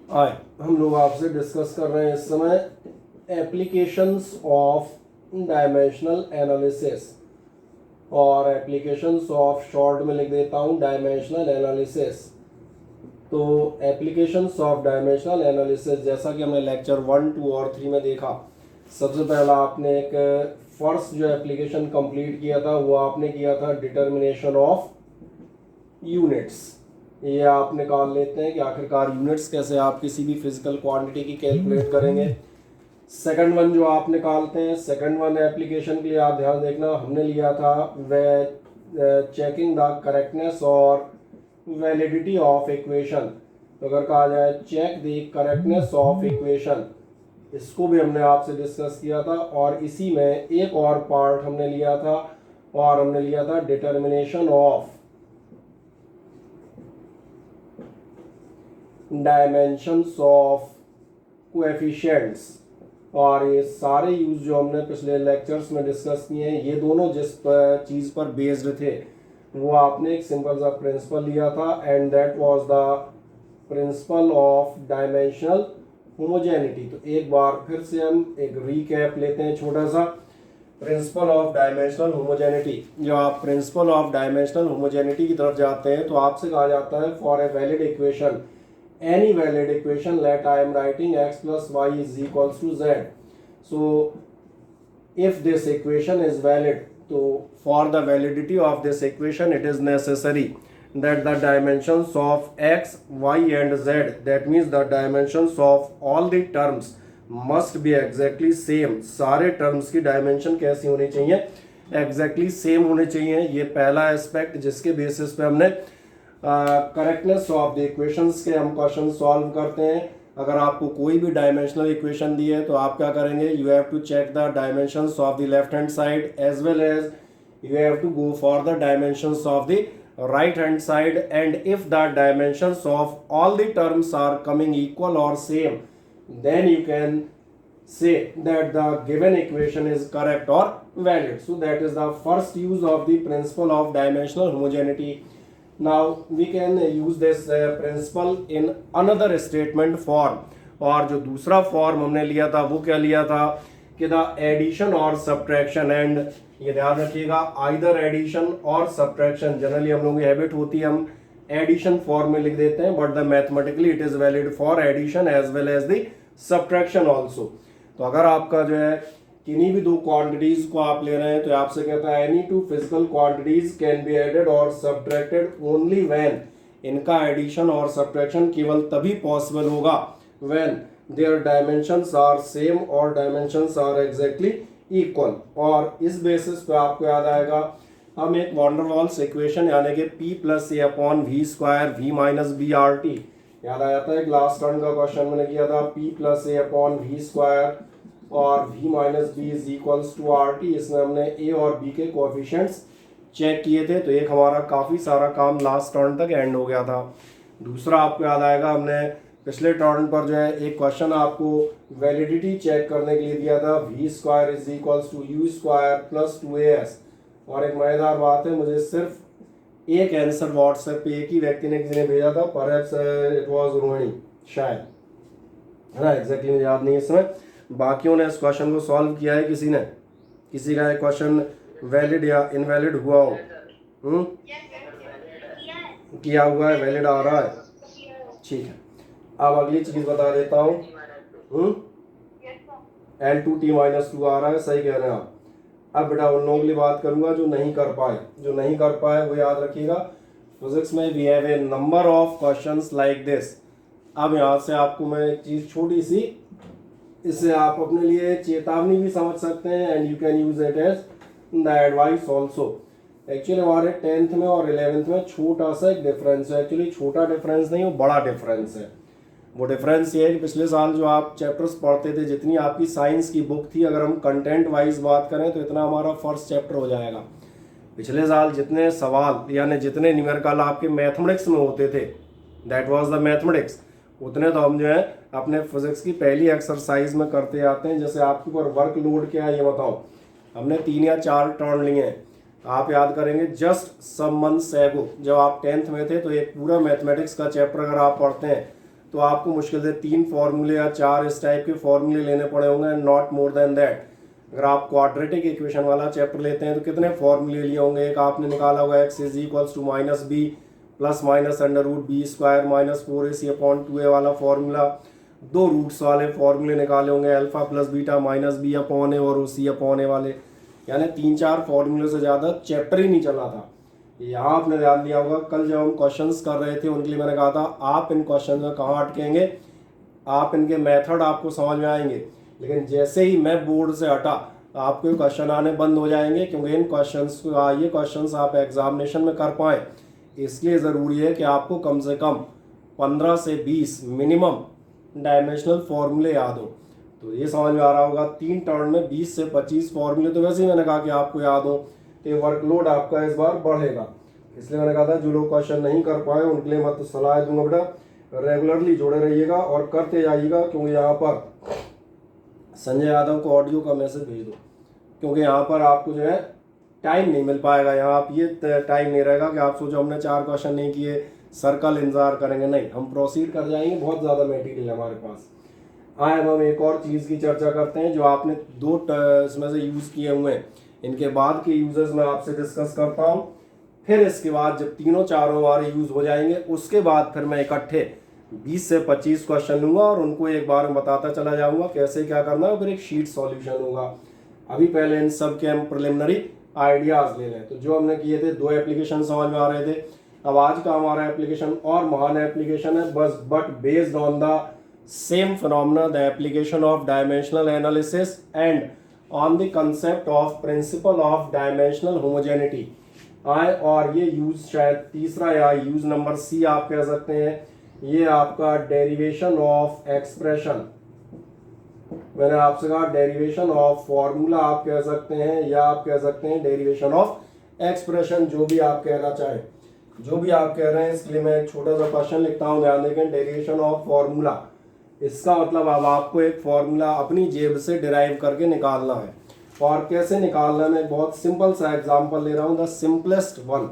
आए हम लोग आपसे डिस्कस कर रहे हैं इस समय एप्लीकेशंस ऑफ डायमेंशनल एनालिसिस, और एप्लीकेशंस ऑफ शॉर्ट में लिख देता हूँ डायमेंशनल एनालिसिस। तो एप्लीकेशंस ऑफ डायमेंशनल एनालिसिस, जैसा कि हमने लेक्चर 1, 2 और 3 में देखा, सबसे पहला आपने एक फर्स्ट जो एप्लीकेशन कंप्लीट किया था वो आपने किया था डिटर्मिनेशन ऑफ यूनिट्स। ये आप निकाल लेते हैं कि आखिरकार यूनिट्स कैसे आप किसी भी फिजिकल क्वांटिटी की कैलकुलेट करेंगे। सेकंड वन जो आप निकालते हैं, सेकंड वन एप्लीकेशन के लिए आप ध्यान देखना, हमने लिया था वे चेकिंग द करेक्टनेस और वैलिडिटी ऑफ इक्वेशन। तो अगर कहा जाए check the correctness of equation, इसको भी हमने आपसे डिस्कस किया था। और इसी में एक और पार्ट हमने लिया था, और हमने लिया था determination of dimensions of coefficients. और ये सारे यूज जो हमने पिछले लेक्चर्स में डिस्कस किए हैं, ये दोनों जिस चीज़ पर बेस्ड थे वो आपने एक सिंपल सा प्रिंसिपल लिया था, and that was the principle of dimensional homogeneity. तो एक बार फिर से हम एक रीकैप लेते हैं छोटा सा। प्रिंसिपल ऑफ डायमेंशनल होमोजेनिटी, जो आप प्रिंसिपल ऑफ डायमेंशनल होमोजेनिटी की तरफ जाते हैं तो आपसे कहा जाता है for a valid equation, any valid equation, let I am writing x plus y is equals to z. So if this equation is valid, so for the validity of this equation it is necessary that the dimensions of x, y and z, that means the dimensions of all the terms must be exactly same. सारे terms की dimension कैसी होनी चाहिए? exactly same होने चाहिए। ये पहला aspect जिसके बेसिस पे हमने करेक्टनेस ऑफ द इक्वेशंस के हम क्वेश्चन सॉल्व करते हैं। अगर आपको कोई भी डायमेंशनल इक्वेशन दी है तो आप क्या करेंगे, you have to check the dimensions of the left hand side as well as you have to go for the dimensions of the right hand side, and if the dimensions of all the terms are coming equal और same, then you can say that the given equation is correct or valid. So that is the first use of the principle of dimensional homogeneity. Now we can use this principle in another statement form, और जो दूसरा form हमने लिया था वो क्या लिया था कि द एडिशन और सब्ट्रैक्शन, एंड ये ध्यान रखिएगा आइदर एडिशन और सब्ट्रैक्शन, जनरली हम लोगों की हैबिट होती है हम एडिशन फॉर्म में लिख देते हैं, but the mathematically it is valid for addition as well as the subtraction also. तो अगर आपका जो है किन्हीं भी दो क्वांटिटीज को आप ले रहे हैं तो आपसे कहता है any two physical quantities can be added और सब्ट्रैक्टेड ओनली व्हेन, इनका एडिशन और सब्ट्रैक्शन केवल तभी पॉसिबल होगा when their dimensions are same और डायमेंशंस आर एग्जैक्टली इक्वल। और इस बेसिस पे आपको याद आएगा हम एक वॉन्डरवॉल्स इक्वेशन यानी कि p plus a upon v square v minus b r t, याद आया था एक लास्ट टर्न का क्वेश्चन मैंने किया था, p plus a upon v square और v minus b is equals to r t. इसमें हमने a और b के कोएफिशिएंट्स चेक किए थे, तो एक हमारा काफ़ी सारा काम लास्ट टर्न तक एंड हो गया था। दूसरा आपको याद आएगा हमने पिछले टर्न पर जो है एक क्वेश्चन आपको वैलिडिटी चेक करने के लिए दिया था, v square is equals to u square plus 2as। और एक मज़ेदार बात है, मुझे सिर्फ एक आंसर व्हाट्सएप पे एक ही व्यक्ति ने किसी ने भेजा था, परहैप्स इट वाज रोहिणी शायद, है ना, एग्जैक्टली मुझे याद नहीं है इस समय। बाकियों ने इस क्वेश्चन को सॉल्व किया है, किसी ने, किसी का क्वेश्चन वैलिड या इनवैलिड हुआ हो? किया हुआ है, वैलिड आ रहा है, ठीक है। अब अगली चीज बता देता हूँ, L2T माइनस 2 आ रहा है, सही कह रहे हैं आप। अब बेटा उन लोगों के लिए बात करूंगा जो नहीं कर पाए वो याद रखिएगा। फिजिक्स में we have a number of questions like this. अब यहाँ से आपको मैं एक चीज़ छोटी सी, इससे आप अपने लिए चेतावनी भी समझ सकते हैं, and you can use it as the advice also. Actually हमारे 10th में और 11th में छोटा सा एक डिफरेंस है, एक्चुअली छोटा डिफरेंस नहीं, वो बड़ा डिफरेंस है। वो डिफरेंस ये है कि पिछले साल जो आप चैप्टर्स पढ़ते थे, जितनी आपकी साइंस की बुक थी, अगर हम कंटेंट वाइज बात करें तो इतना हमारा फर्स्ट चैप्टर हो जाएगा। पिछले साल जितने सवाल यानी जितने न्यूमेरिकल आपके मैथमेटिक्स में होते थे, दैट वाज द मैथमेटिक्स, उतने तो हम जो है अपने फिजिक्स की पहली एक्सरसाइज में करते आते हैं। जैसे आपके ऊपर वर्क लोड क्या है ये बताओ, हमने 3 या 4 टर्न लिए हैं, आप याद करेंगे जस्ट सम मंथ्स एगो जब आप 10th में थे तो एक पूरा मैथमेटिक्स का चैप्टर अगर आप पढ़ते हैं तो आपको मुश्किल से 3 फॉर्मूले या 4 इस टाइप के फॉर्मूले लेने पड़े होंगे, नॉट मोर देन दैट। अगर आप क्वाड्रेटिक इक्वेशन वाला चैप्टर लेते हैं तो कितने फॉर्मूले लिए होंगे? एक आपने निकाला होगा x is equals to minus B plus minus under root B square minus 4ac upon 2a वाला फॉर्मूला, 2 रूट्स वाले फॉर्मूले निकाले होंगे, alpha plus beta minus B upon A और सी अपॉन ए वाले, यानी 3-4 फॉर्मूले से ज़्यादा चैप्टर ही नहीं चला था। यहाँ आपने ध्यान दिया होगा, कल जब हम क्वेश्चंस कर रहे थे उनके लिए मैंने कहा था आप इन क्वेश्चन में कहाँ अटकेंगे, आप इनके मेथड आपको समझ में आएंगे, लेकिन जैसे ही मैं बोर्ड से हटा आपके क्वेश्चन आने बंद हो जाएंगे, क्योंकि इन क्वेश्चंस को ये क्वेश्चंस आप एग्जामिनेशन में कर पाएँ इसलिए ज़रूरी है कि आपको कम से कम 15 से 20 मिनिमम डायमेंशनल फॉर्मूले याद हो। तो ये समझ में आ रहा होगा, 3 टर्न में 20 से 25 फॉर्मूले तो वैसे ही मैंने कहा कि आपको याद हो, तो वर्कलोड आपका इस बार बढ़ेगा। इसलिए मैंने कहा था जो लोग क्वेश्चन नहीं कर पाए उनके लिए मैं तो सलाह दूंगा बेटा रेगुलरली जुड़े रहिएगा और करते जाइएगा, क्योंकि यहाँ पर संजय यादव को ऑडियो का मैसेज भेज दो, क्योंकि यहाँ पर आपको जो है टाइम नहीं मिल पाएगा। यहाँ आप ये टाइम नहीं रहेगा कि आप सोचो हमने 4 क्वेश्चन नहीं किए, सर कल इंतजार करेंगे, नहीं, हम प्रोसीड कर जाएंगे, बहुत ज़्यादा मटेरियल है हमारे पास। आए हम एक और चीज़ की चर्चा करते हैं जो आपने 2 इसमें से यूज़ किए हुए हैं, इनके बाद के यूजेस मैं आपसे डिस्कस करता हूँ। फिर इसके बाद जब तीनों चारों हमारे यूज़ हो जाएंगे उसके बाद फिर मैं इकट्ठे 20 से 25 क्वेश्चन लूँगा और उनको एक बार में बताता चला जाऊँगा कैसे क्या करना है, फिर एक शीट सॉल्यूशन होगा। अभी पहले इन सब के हम प्रिलिमिनरी आइडियाज़ ले लें। तो जो हमने किए थे 2 एप्लीकेशन समझ में आ रहे थे, अब आज का हमारा एप्लीकेशन और महान एप्लीकेशन है, बस but based on the same phenomena, the application of dimensional analysis and on the concept of principle of dimensional homogeneity आए। और ये यूज शायद तीसरा या यूज नंबर सी आप कह सकते हैं, ये आपका डेरिवेशन ऑफ एक्सप्रेशन, मैंने आपसे कहा डेरिवेशन ऑफ फॉर्मूला आप कह सकते हैं, या आप कह सकते हैं डेरिवेशन ऑफ एक्सप्रेशन, जो भी आप कहना चाहें, जो भी आप कह रहे हैं। इसके लिए मैं एक छोटा सा क्वेश्चन लिखता हूं, ध्यान देखें, डेरिवेशन ऑफ फॉर्मूला, इसका मतलब अब आपको एक फॉर्मूला अपनी जेब से डिराइव करके निकालना है। और कैसे निकालना है, मैं बहुत सिंपल सा एग्जांपल ले रहा हूं, द सिंपलेस्ट वन।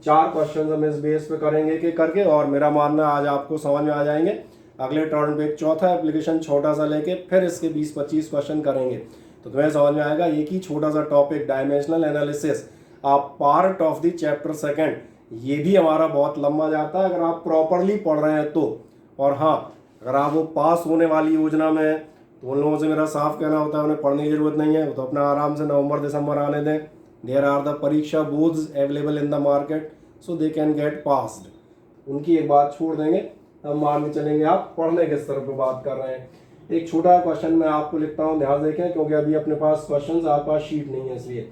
4 क्वेश्चन हम इस बेस पे करेंगे कि करके, और मेरा मानना आज आपको समझ में आ जाएंगे। अगले टर्न पे एक चौथा एप्लीकेशन छोटा सा लेके फिर इसके 20-25 क्वेश्चन करेंगे, तो तुम्हें समझ में आएगा एक ही छोटा सा टॉपिक डायमेंशनल एनालिसिस आप part of the chapter second, ये भी हमारा बहुत लंबा जाता है अगर आप प्रॉपरली पढ़ रहे हैं तो। और हाँ, अगर आप वो पास होने वाली योजना में हैं तो उन लोगों से मेरा साफ कहना होता है उन्हें पढ़ने की जरूरत नहीं है, वो तो अपना आराम से नवंबर दिसंबर आने दें। देयर आर द परीक्षा boards available in the market so they can get passed, उनकी एक बात छोड़ देंगे, हम मान के चलेंगे आप पढ़ने के स्तर पर बात कर रहे हैं। एक छोटा क्वेश्चन मैं आपको लिखता हूँ, ध्यान देखें, क्योंकि अभी अपने पास क्वेश्चंस आपके पास शीट नहीं है, इसलिए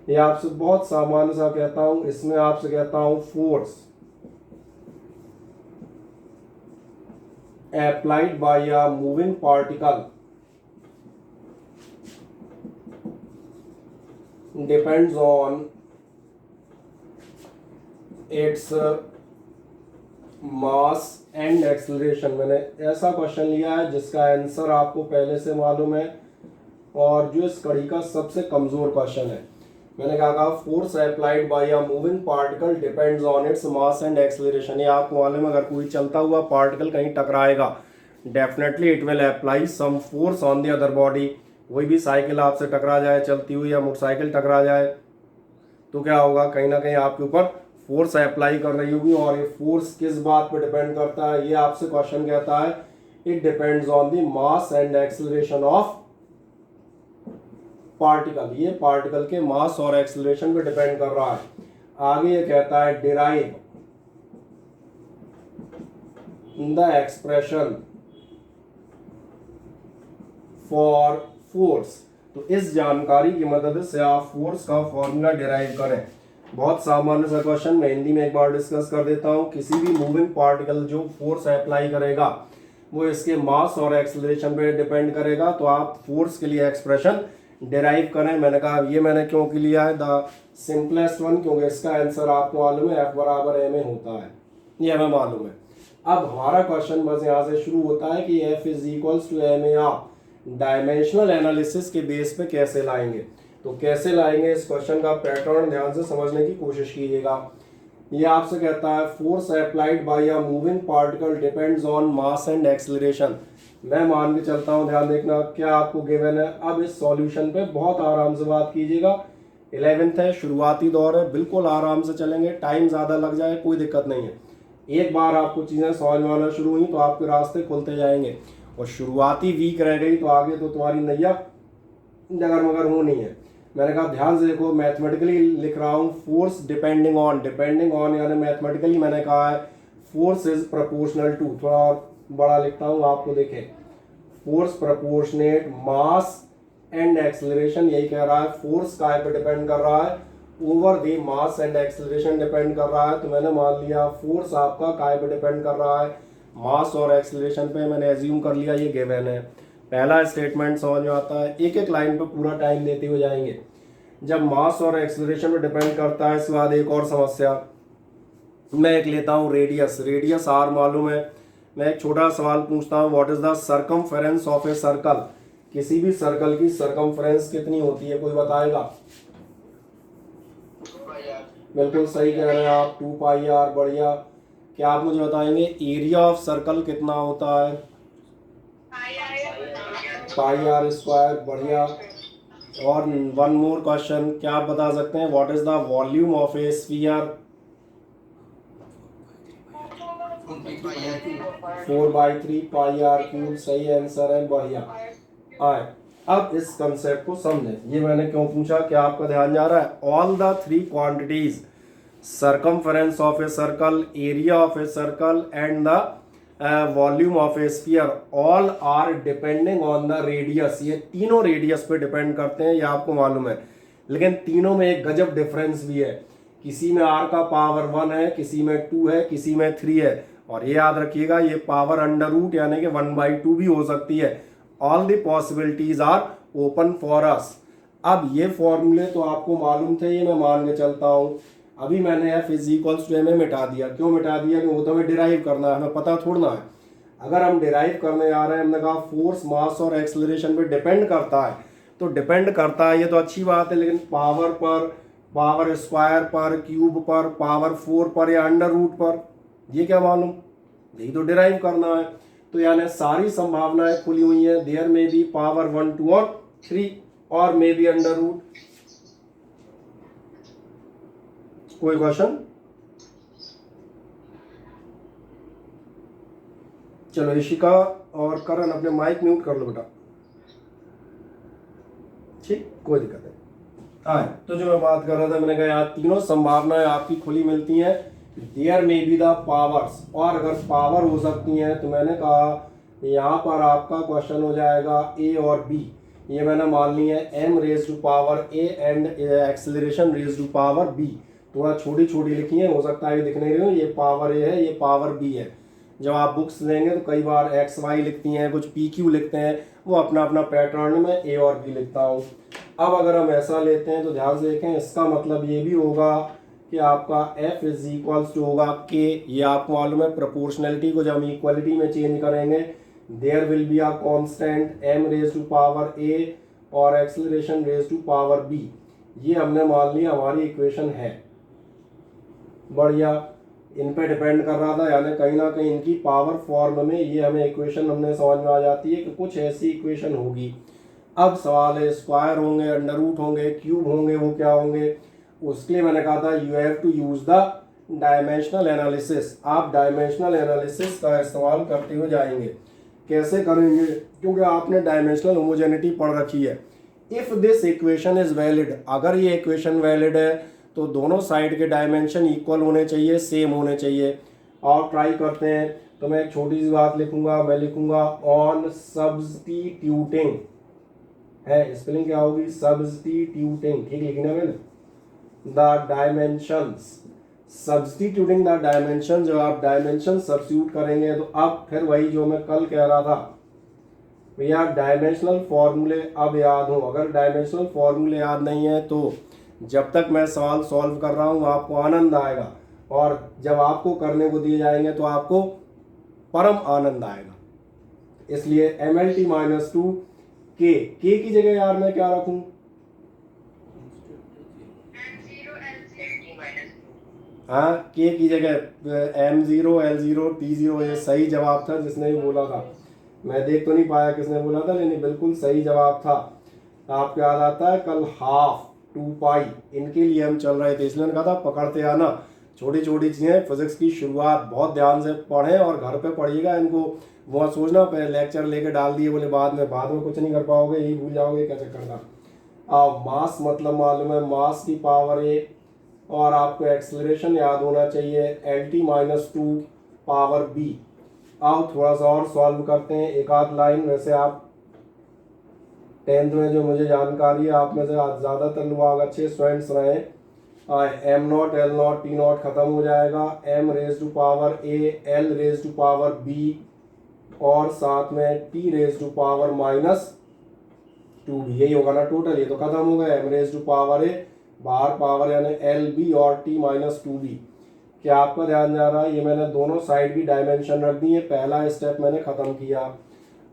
ये आपसे बहुत सामान्य सा कहता हूँ। इसमें आपसे कहता हूँ force applied by a moving particle depends on its mass and acceleration। मैंने ऐसा क्वेश्चन लिया है जिसका आंसर आपको पहले से मालूम है और जो इस कड़ी का सबसे कमजोर क्वेश्चन है। मैंने कहा force applied by a moving particle depends on its mass and acceleration. ये आपको मालूम है, अगर कोई चलता हुआ पार्टिकल कहीं टकराएगा definitely it will apply some force on the other body. कोई भी साइकिल आपसे टकरा जाए चलती हुई, या मोटरसाइकिल टकरा जाए तो क्या होगा, कहीं ना कहीं आपके ऊपर फोर्स अप्लाई कर रही होगी। और ये फोर्स किस बात पर डिपेंड करता है, ये आपसे क्वेश्चन कहता है it depends on the mass and acceleration of particle. ये पार्टिकल के मास और एक्सेलरेशन पे डिपेंड कर रहा है। आगे ये कहता है derive the expression for force. तो इस जानकारी की मदद से आप फोर्स का फॉर्मूला डिराइव करें। बहुत सामान्य सा क्वेश्चन, मैं हिंदी में एक बार डिस्कस कर देता हूं। किसी भी मूविंग पार्टिकल जो फोर्स अप्लाई करेगा वो इसके मास और एक्सेलरेशन पे डिपेंड करेगा, तो आप फोर्स के लिए एक्सप्रेशन डिराइव करें। मैंने कहा ये मैंने क्यों के लिया है द सिंपलेस्ट वन, क्योंकि इसका आंसर आपको मालूम है F बराबर m होता है, ये हमें मालूम है। अब हमारा क्वेश्चन बस यहाँ से शुरू होता है कि F is equals to m आप डायमेंशनल एनालिसिस के बेस पे कैसे लाएंगे। तो कैसे लाएंगे, इस क्वेश्चन का पैटर्न ध्यान से समझने की कोशिश कीजिएगा। ये आपसे कहता है force applied by a moving particle depends on mass and acceleration. मैं मान के चलता हूँ, ध्यान देखना क्या आपको गिवन है। अब इस सॉल्यूशन पे बहुत आराम से बात कीजिएगा। 11th है, शुरुआती दौर है, बिल्कुल आराम से चलेंगे, टाइम ज़्यादा लग जाए कोई दिक्कत नहीं है। एक बार आपको चीज़ें समझ में आना शुरू हुई तो आपके रास्ते खुलते जाएंगे, और शुरुआती वीक रह गई तो आगे तो तुम्हारी नैया डगर मगर होनी है। मैंने कहा ध्यान से देखो, मैथमेटिकली लिख रहा हूँ फोर्स डिपेंडिंग ऑन यानी मैथमेटिकली मैंने कहा है फोर्स इज प्रोपोर्शनल टू, थोड़ा और बड़ा लिखता हूँ आपको देखें, force proportionate mass and acceleration, यही कह रहा है फोर्स काय पे डिपेंड कर रहा है, over the mass and acceleration depend कर रहा है। तो मैंने मान लिया फोर्स आपका काय पे डिपेंड कर रहा है, मास और एक्सेलरेशन पे, मैंने एज्यूम कर लिया ये गिवन है। पहला स्टेटमेंट समझ में आता है, एक एक लाइन पे पूरा टाइम देते हुए जाएंगे। जब मास और एक्सेलरेशन पे डिपेंड करता है, इसके बाद एक और समस्या मैं एक लेता हूँ, रेडियस आर मालूम है। मैं एक छोटा सवाल पूछता हूँ, what is the circumference of a circle. किसी भी सर्कल की सर्कमफेरेंस कितनी होती है, कोई बताएगा? बिल्कुल सही कह रहे हैं आप, 2πr। बढ़िया। क्या आप मुझे बताएंगे एरिया ऑफ सर्कल कितना होता है? πr²। बढ़िया। और वन मोर क्वेश्चन, क्या आप बता सकते हैं what is the volume of A sphere? 4/3πr³। सही आंसर है, बढ़िया। आए अब इस कंसेप्ट को समझें। ये मैंने क्यों पूछा, क्या आपका ध्यान जा रहा है? All the three quantities, circumference of a circle, area of a circle and the volume of a sphere, all are depending on the radius। ये तीनों रेडियस पे डिपेंड करते हैं, ये आपको मालूम है। लेकिन तीनों में एक गजब डिफरेंस भी है, किसी में r का पावर 1 है, किसी में 2 है, किसी में 3 है। और ये याद रखिएगा, ये पावर अंडर रूट यानी कि 1/2 भी हो सकती है। All the possibilities are open for us. अब ये फॉर्मूले तो आपको मालूम थे, ये मैं मान के चलता हूँ। अभी मैंने f = m मिटा दिया। क्यों मिटा दिया? क्योंकि वो तो हमें डिराइव करना है, हमें पता थोड़ना है। अगर हम डिराइव करने आ रहे हैं, हमने कहा फोर्स मास और एक्सेलरेशन पे डिपेंड करता है, तो डिपेंड करता है ये तो अच्छी बात है, लेकिन पावर पर, पावर स्क्वायर पर, क्यूब पर, पावर 4 पर या अंडर रूट पर, ये क्या मालूम? यही तो डिराइव करना है। तो यानी सारी संभावनाएं खुली हुई हैं। देयर में बी पावर 1, 2 और 3 और मे बी अंडर रूट। कोई क्वेश्चन? चलो ईशिका और करण अपने माइक म्यूट कर लो बेटा, ठीक, कोई दिक्कत नहीं। आए तो जो मैं बात कर रहा था, मैंने कहा यार तीनों संभावनाएं आपकी खुली मिलती हैं। There may be the powers, और अगर पावर हो सकती हैं तो मैंने कहा यहाँ पर आपका क्वेश्चन हो जाएगा ए और बी। ये मैंने मान ली है m⁻⁴ and acceleration r⁻⁴ b। थोड़ा छोटी छोटी लिखी है, हो सकता है दिख नहीं रही हो। ये पावर ए है, ये पावर बी है। जब आप बुक्स लेंगे तो कई बार XY लिखती हैं, कुछ PQ लिखते हैं, वो अपना अपना पैटर्न में A और B लिखता हूँ। अब अगर हम ऐसा लेते हैं तो ध्यान से देखें, इसका मतलब ये भी होगा कि आपका F = होगा K। ये आपको मालूम है, प्रोपोर्शनलिटी को जब हम इक्वलिटी में चेंज करेंगे, there will be a constant m⁻⁴ और एक्सेलरेशन r⁻⁵। ये हमने मान लिया हमारी इक्वेशन है। बढ़िया। इन पे डिपेंड कर रहा था, यानी कहीं ना कहीं इनकी पावर फॉर्म में ये हमें इक्वेशन हमने समझ में आ जाती है कि कुछ ऐसी इक्वेशन होगी। अब सवाल है, स्क्वायर होंगे, अंडर रूट होंगे, क्यूब होंगे, वो क्या होंगे? उसके लिए मैंने कहा था you have to use the dimensional analysis. आप डायमेंशनल एनालिसिस का इस्तेमाल करते हुए जाएंगे। कैसे करेंगे? क्योंकि आपने डायमेंशनल होमोजेनिटी पढ़ रखी है। If this equation is valid, अगर ये इक्वेशन वैलिड है तो दोनों साइड के डायमेंशन इक्वल होने चाहिए, सेम होने चाहिए। और ट्राई करते हैं, तो मैं एक छोटी सी बात लिखूंगा, मैं लिखूंगा ऑन सब्स्टिट्यूटिंग, है स्पेलिंग क्या होगी? सब्स्टिट्यूटिंग, ठीक लिखी ना मैंने? The dimensions, substituting the dimension. जब आप डायमेंशन सब्स्टिट्यूट करेंगे तो अब फिर वही जो मैं कल कह रहा था भैया, डायमेंशनल फॉर्मूले अब याद हो। अगर डायमेंशनल फॉर्मूले याद नहीं है तो जब तक मैं सवाल सॉल्व कर रहा हूँ आपको आनंद आएगा, और जब आपको करने को दिए जाएंगे तो आपको परम आनंद आएगा। इसलिए MLT-2 K की जगह यार मैं क्या रखूं? हाँ, के की जगह M0 L0 T0, ये सही जवाब था जिसने भी बोला था। मैं देख तो नहीं पाया किसने बोला था, लेकिन बिल्कुल सही जवाब था। आपको याद आता है कल हाफ 2 पाई इनके लिए हम चल रहे थे, इसलिए मैंने कहा था पकड़ते आना। छोटी छोटी चीज़ें, फिजिक्स की शुरुआत बहुत ध्यान से पढ़ें और घर पे पढ़िएगा इनको। वो सोचना पहले लेक्चर लेके डाल दिए बोले बाद में कुछ नहीं कर पाओगे, यही भूल जाओगे क्या चक्कर था। मास मतलब मालूम है, मास की पावर 1, और आपको एक्सेलरेशन याद होना चाहिए LT-2 पावर B। आओ थोड़ा सा और सॉल्व करते हैं, एक आध लाइन। वैसे आप 10th में जो मुझे जानकारी है, आप में से ज़्यादातर लोग अच्छे स्टूडेंट्स रहे। M0 L0 T0 खत्म हो जाएगा, M raise to power A L raise to power B और साथ में T raise to power -2B, यही होगा ना टोटल। ये तो खत्म हो गया, M raise to power A बाहर पावर यानी LB और T-2B। क्या आपका ध्यान जा रहा है? ये मैंने दोनों साइड की डायमेंशन रख दी है, पहला स्टेप मैंने खत्म किया।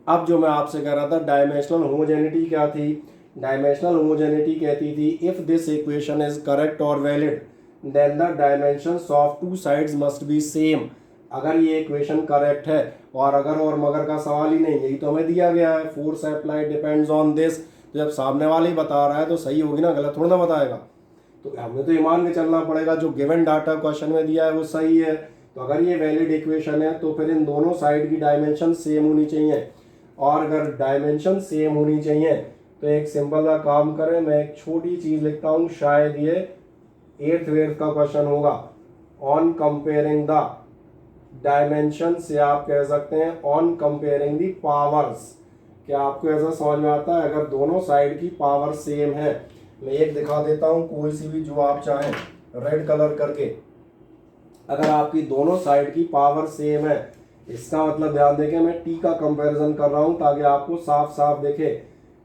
अब जो मैं आपसे कह रहा था डायमेंशनल होमोजेनिटी क्या थी? डायमेंशनल होमोजेनिटी कहती थी if this equation is correct और valid then the dimensions of two sides must be same. अगर ये इक्वेशन करेक्ट है, और अगर और मगर का सवाल ही नहीं, यही तो हमें दिया गया है, force apply depends on this. तो जब सामने वाले ही बता रहा है तो सही होगी ना, गलत थोड़ा ना बताएगा। तो हमें तो ये मान के चलना पड़ेगा जो गिवन डाटा क्वेश्चन में दिया है वो सही है। तो अगर ये वैलिड इक्वेशन है तो फिर इन दोनों साइड की डायमेंशन सेम होनी चाहिए, और अगर डायमेंशन सेम होनी चाहिए तो एक सिंपल सा काम करें, मैं एक छोटी चीज लिखता हूँ, शायद ये 8th वेव का क्वेश्चन होगा। ऑन कंपेयरिंग द डायमेंशन से आप कह सकते हैं ऑन कंपेयरिंग दी पावर्स। क्या आपको ऐसा समझ में आता है? अगर दोनों साइड की पावर सेम है, मैं एक दिखा देता हूँ कोई सी भी जो आप चाहें रेड कलर करके। अगर आपकी दोनों साइड की पावर सेम है, इसका मतलब ध्यान देखें मैं टी का कंपैरिजन कर रहा हूँ ताकि आपको साफ साफ दिखे।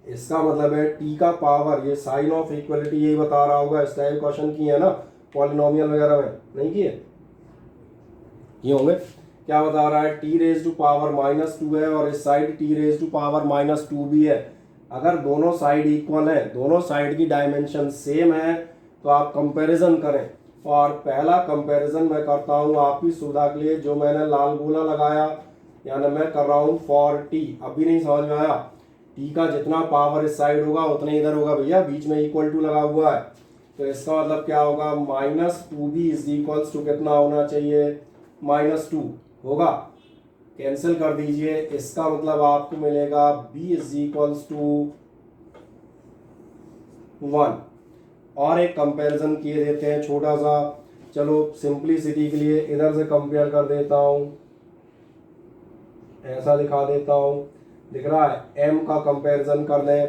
इसका मतलब है टी का पावर, ये साइन ऑफ इक्वलिटी यही बता रहा होगा। इस टाइप क्वेश्चन किए है ना पॉलिनोमियल वगैरह में, नहीं किए? ये होंगे। क्या बता रहा है? टी रेज टू पावर -2 है और इस side t raise to power -2 भी है। अगर दोनों साइड इक्वल है, दोनों साइड की डायमेंशन सेम है, तो आप कंपैरिजन करें। और पहला कंपैरिजन मैं करता हूँ आपकी सुविधा के लिए, जो मैंने लाल गोला लगाया यानी मैं कर रहा हूँ फॉर टी। अभी नहीं समझ में आया? टी का जितना पावर इस साइड होगा उतना इधर होगा भैया, बीच में इक्वल टू लगा हुआ है। तो इसका मतलब क्या होगा? -2b इज इक्वल्स टू कितना होना चाहिए? -2 होगा। कैंसिल कर दीजिए, इसका मतलब आपको मिलेगा b इज इक्वल्स टू 1। और एक कंपैरिजन किए देते हैं छोटा सा, चलो सिंपलिसिटी के लिए इधर से कंपेयर कर देता हूं, ऐसा दिखा देता हूं। दिख रहा है? m का कंपैरिजन कर दें।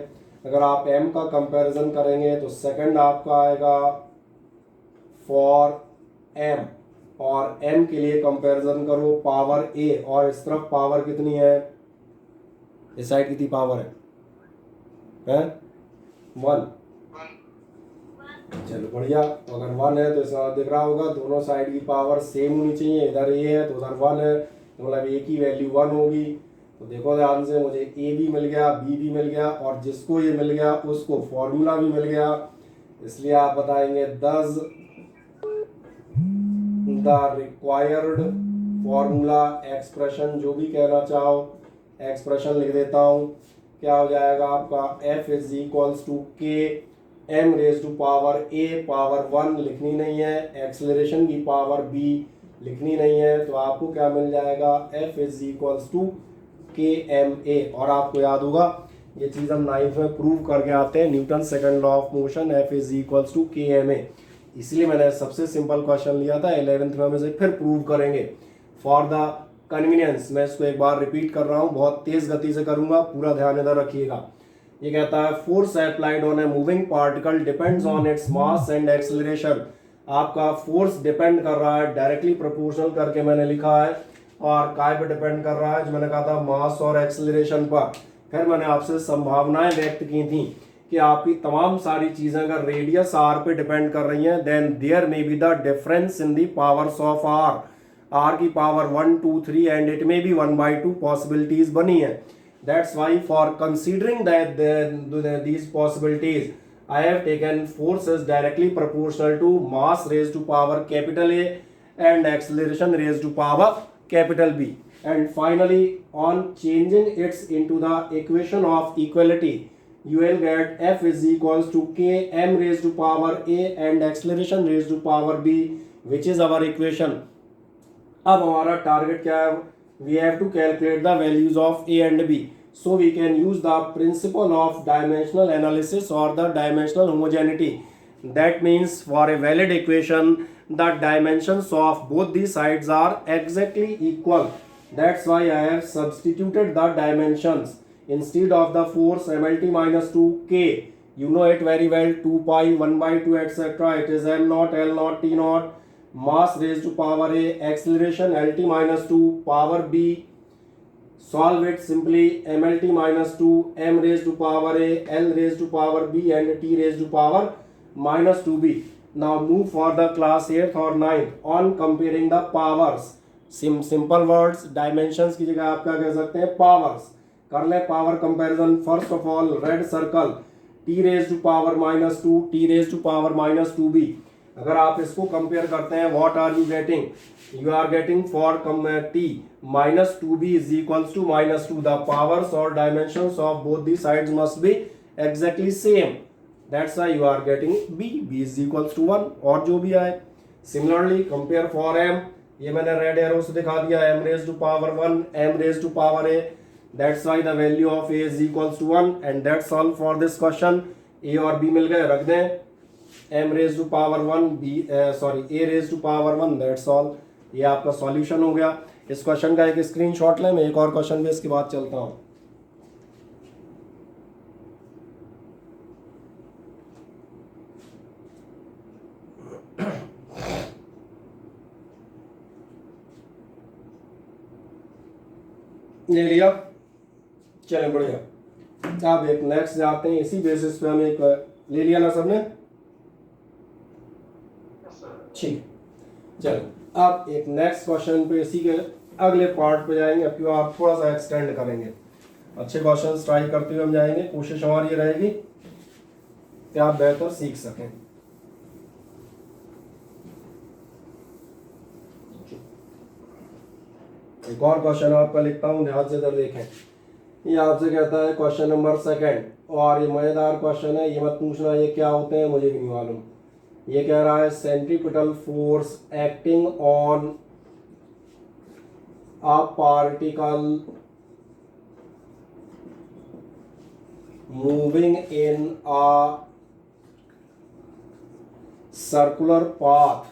अगर आप m का कंपैरिजन करेंगे तो सेकंड आपका आएगा फॉर m, और m के लिए कंपैरिजन करो पावर a, और इस तरफ पावर कितनी है? इस साइड कितनी पावर है? 1। चलो बढ़िया। अगर 1 है तो इसका दिख रहा होगा दोनों साइड की पावर सेम होनी चाहिए। इधर a है तो उधर 1 है, तो मतलब a की वैल्यू 1 होगी। तो देखो ध्यान से, मुझे a भी मिल गया, b भी मिल गया, और जिसको ये मिल गया उसको फॉर्मूला भी मिल गया। इसलिए आप बताएंगे दस द रिक्वायर्ड फॉर्मूला एक्सप्रेशन, जो भी कहना चाहो एक्सप्रेशन लिख देता हूँ। क्या हो जाएगा आपका? f is equals to k m raise to power a power 1 लिखनी नहीं है, एक्सेलरेशन की पावर b लिखनी नहीं है, तो आपको क्या मिल जाएगा? f is equals to k m ए। और आपको याद होगा ये चीज़ हम 9th में प्रूव करके आते हैं, Newton second law of motion, f is equals to k m a. इसलिए मैंने सबसे सिंपल क्वेश्चन लिया था। 11th में हम इसे फिर प्रूव करेंगे फॉर द कन्वीनियंस। मैं इसको एक बार रिपीट कर रहा हूँ, बहुत तेज गति से करूंगा, पूरा ध्यान इधर रखिएगा। ये कहता है force applied on a moving particle depends on its mass and acceleration. आपका फोर्स डिपेंड कर रहा है, डायरेक्टली प्रोपोर्शनल करके मैंने लिखा है, और काय पे डिपेंड कर रहा है? जो मैंने कहा था मास और एक्सेलरेशन पर। फिर मैंने आपसे संभावनाएं व्यक्त की थी कि आपकी तमाम सारी चीजें अगर रेडियस आर पे डिपेंड कर रही हैं, then there may be the difference in the powers of R की power 1 2 3 and it may be 1/2 possibilities बनी है। That's why for considering that these possibilities I have taken forces directly proportional to mass raised to power capital A and acceleration raised to power capital B. And finally, on changing it into the equation of equality, you will get F is equals to K m raised to power A and acceleration raised to power B, which is our equation. अब हमारा target क्या है? We have to calculate the values of A and B. So we can use the principle of dimensional analysis or the dimensional homogeneity. That means for a valid equation, the dimensions of both the sides are exactly equal. That's why I have substituted the dimensions. Instead of the force mlt minus 2k, you know it very well, 2 pi 1 by 2 etc. It is m naught l naught t naught. Mass raised to power A, acceleration lt minus 2 power B. Solve it simply, mlt minus 2 m raised to power A, l raised to power B and t raised to power minus 2b. Now move for the class 8th or 9th on comparing the powers. Simple words, dimensions की जगह आप क्या कह सकते हैं? powers. कर ले power comparison. First of all red circle, t raise to power minus 2, t raise to power minus 2b. अगर आप इसको कंपेयर करते हैं, what are you getting? You are getting for t minus 2b is equals to minus 2. The powers और dimensions of both the sides must be exactly same. That's why you are getting b is equals to 1 और जो भी आए. Similarly compare for m, ये मैंने red arrow से दिखा दिया, m raise to power 1, m raise to power a. That's why the value of a is equals to 1 and that's all for this question. a और b मिल गए, रख दें. m raised to power 1, a raised to power 1, that's all. ये आपका solution हो गया. इस question का एक स्क्रीनशॉट लें, मैं एक और क्वेश्चन भी इसके बाद चलता हूँ. ले लिया, चले बढ़िया. अब एक नेक्स्ट जाते हैं, इसी बेसिस पे हम एक ले लिया ना सबने? ठीक, चलो अब एक नेक्स्ट क्वेश्चन पे इसी के अगले पार्ट पे जाएंगे. अब क्यों आप थोड़ा सा एक्सटेंड करेंगे, अच्छे क्वेश्चन ट्राई करते हुए हम जाएंगे. कोशिश हमारी ये रहेगी कि आप बेहतर सीख सकें. एक और क्वेश्चन आपका लिखता हूं, ध्यान से इधर देखें. ये आपसे कहता है क्वेश्चन नंबर 2 और ये मजेदार क्वेश्चन है. ये मत पूछना ये क्या होते हैं, मुझे भी नहीं मालूम. ये कह रहा है centripetal force acting on a particle moving in a circular path.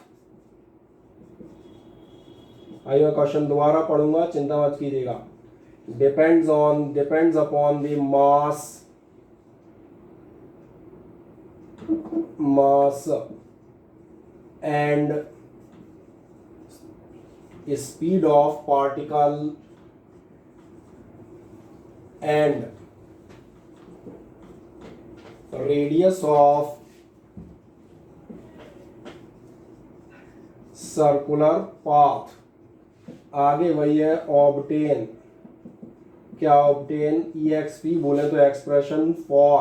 आइए मैं क्वेश्चन दोबारा पढ़ूंगा, चिंता मत कीजिएगा. depends upon the mass and speed of particle and radius of circular path. आगे वही है ऑब्टेन. क्या ऑब्टेन? EXP बोले तो expression for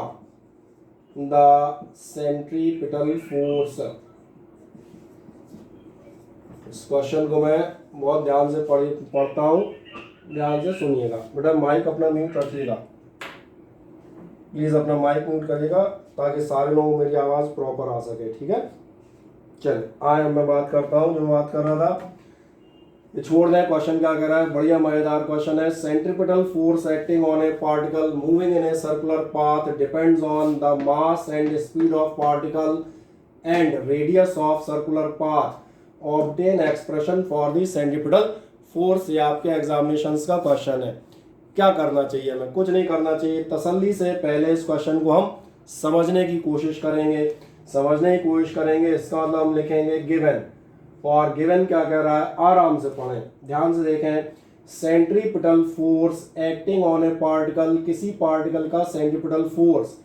the centripetal force. इस क्वेश्चन को मैं बहुत ध्यान से पढ़ता हूँ, ध्यान से सुनिएगा. बेटा माइक अपना म्यूट रखिएगा प्लीज, अपना माइक म्यूट करिएगा ताकि सारे लोगों को मेरी आवाज़ प्रॉपर आ सके. ठीक है, चलिए आए मैं बात करता हूँ जो मैं बात कर रहा था. ये छोड़ दें, क्वेश्चन क्या कर रहा है, बढ़िया मजेदार क्वेश्चन है. Centripetal force acting on A particle moving in a circular path depends on the mass and speed of particle and radius of circular path. Obtain expression for the centripetal force. ये आपके examinations का question है. क्या करना चाहिए हमें? कुछ नहीं करना चाहिए. तसल्ली से पहले इस क्वेश्चन को हम समझने की कोशिश करेंगे. इसका मतलब हम लिखेंगे गिवन. और गिवन क्या कह रहा है, आराम से पढ़ें, ध्यान से देखें. Centripetal force acting on A particle, किसी पार्टिकल का सेंट्रीपिटल फोर्स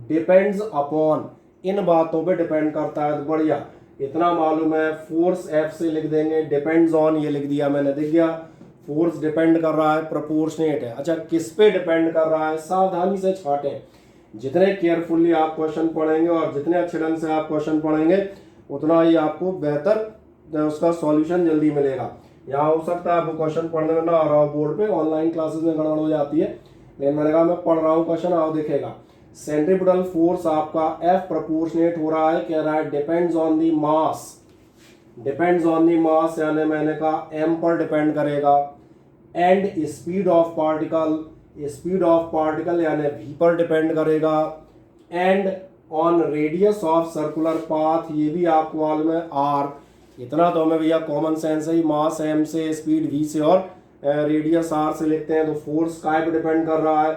डिपेंड्स अपॉन, इन बातों पे डिपेंड करता है. तो बढ़िया, इतना मालूम है. फोर्स F से लिख देंगे, डिपेंड्स ऑन ये लिख दिया मैंने, दिख गया. फोर्स डिपेंड कर रहा है, प्रोपोर्शनेट है. अच्छा, किस पे डिपेंड कर रहा है? सावधानी से छाटें. जितने केयरफुल्ली आप क्वेश्चन पढ़ेंगे और जितने अच्छे ढंग से आप क्वेश्चन पढ़ेंगे उतना ही आपको बेहतर उसका सॉल्यूशन जल्दी मिलेगा। यहाँ हो सकता है आपको क्वेश्चन पढ़ने में ना आ रहा हो बोर्ड पे, ऑनलाइन क्लासेस में गड़बड़ हो जाती है, लेकिन मैंने कहा मैं पढ़ रहा हूँ क्वेश्चन, आओ दिखेगा। सेंट्रीपिटल फोर्स आपका F प्रोपोर्शनेट हो रहा है, कह रहा है depends on the mass, depends on the mass यानी मैंने कहा m पर डिपेंड करेगा, and speed of particle, speed of particle यानी v पर डिपेंड करेगा, and on radius of circular path, ये भी आपको मालूम है r, इतना तो हमें भैया कॉमन सेंस है, मास m से, स्पीड v से और रेडियस r से लिखते हैं, तो फोर्स काय पे डिपेंड कर रहा है,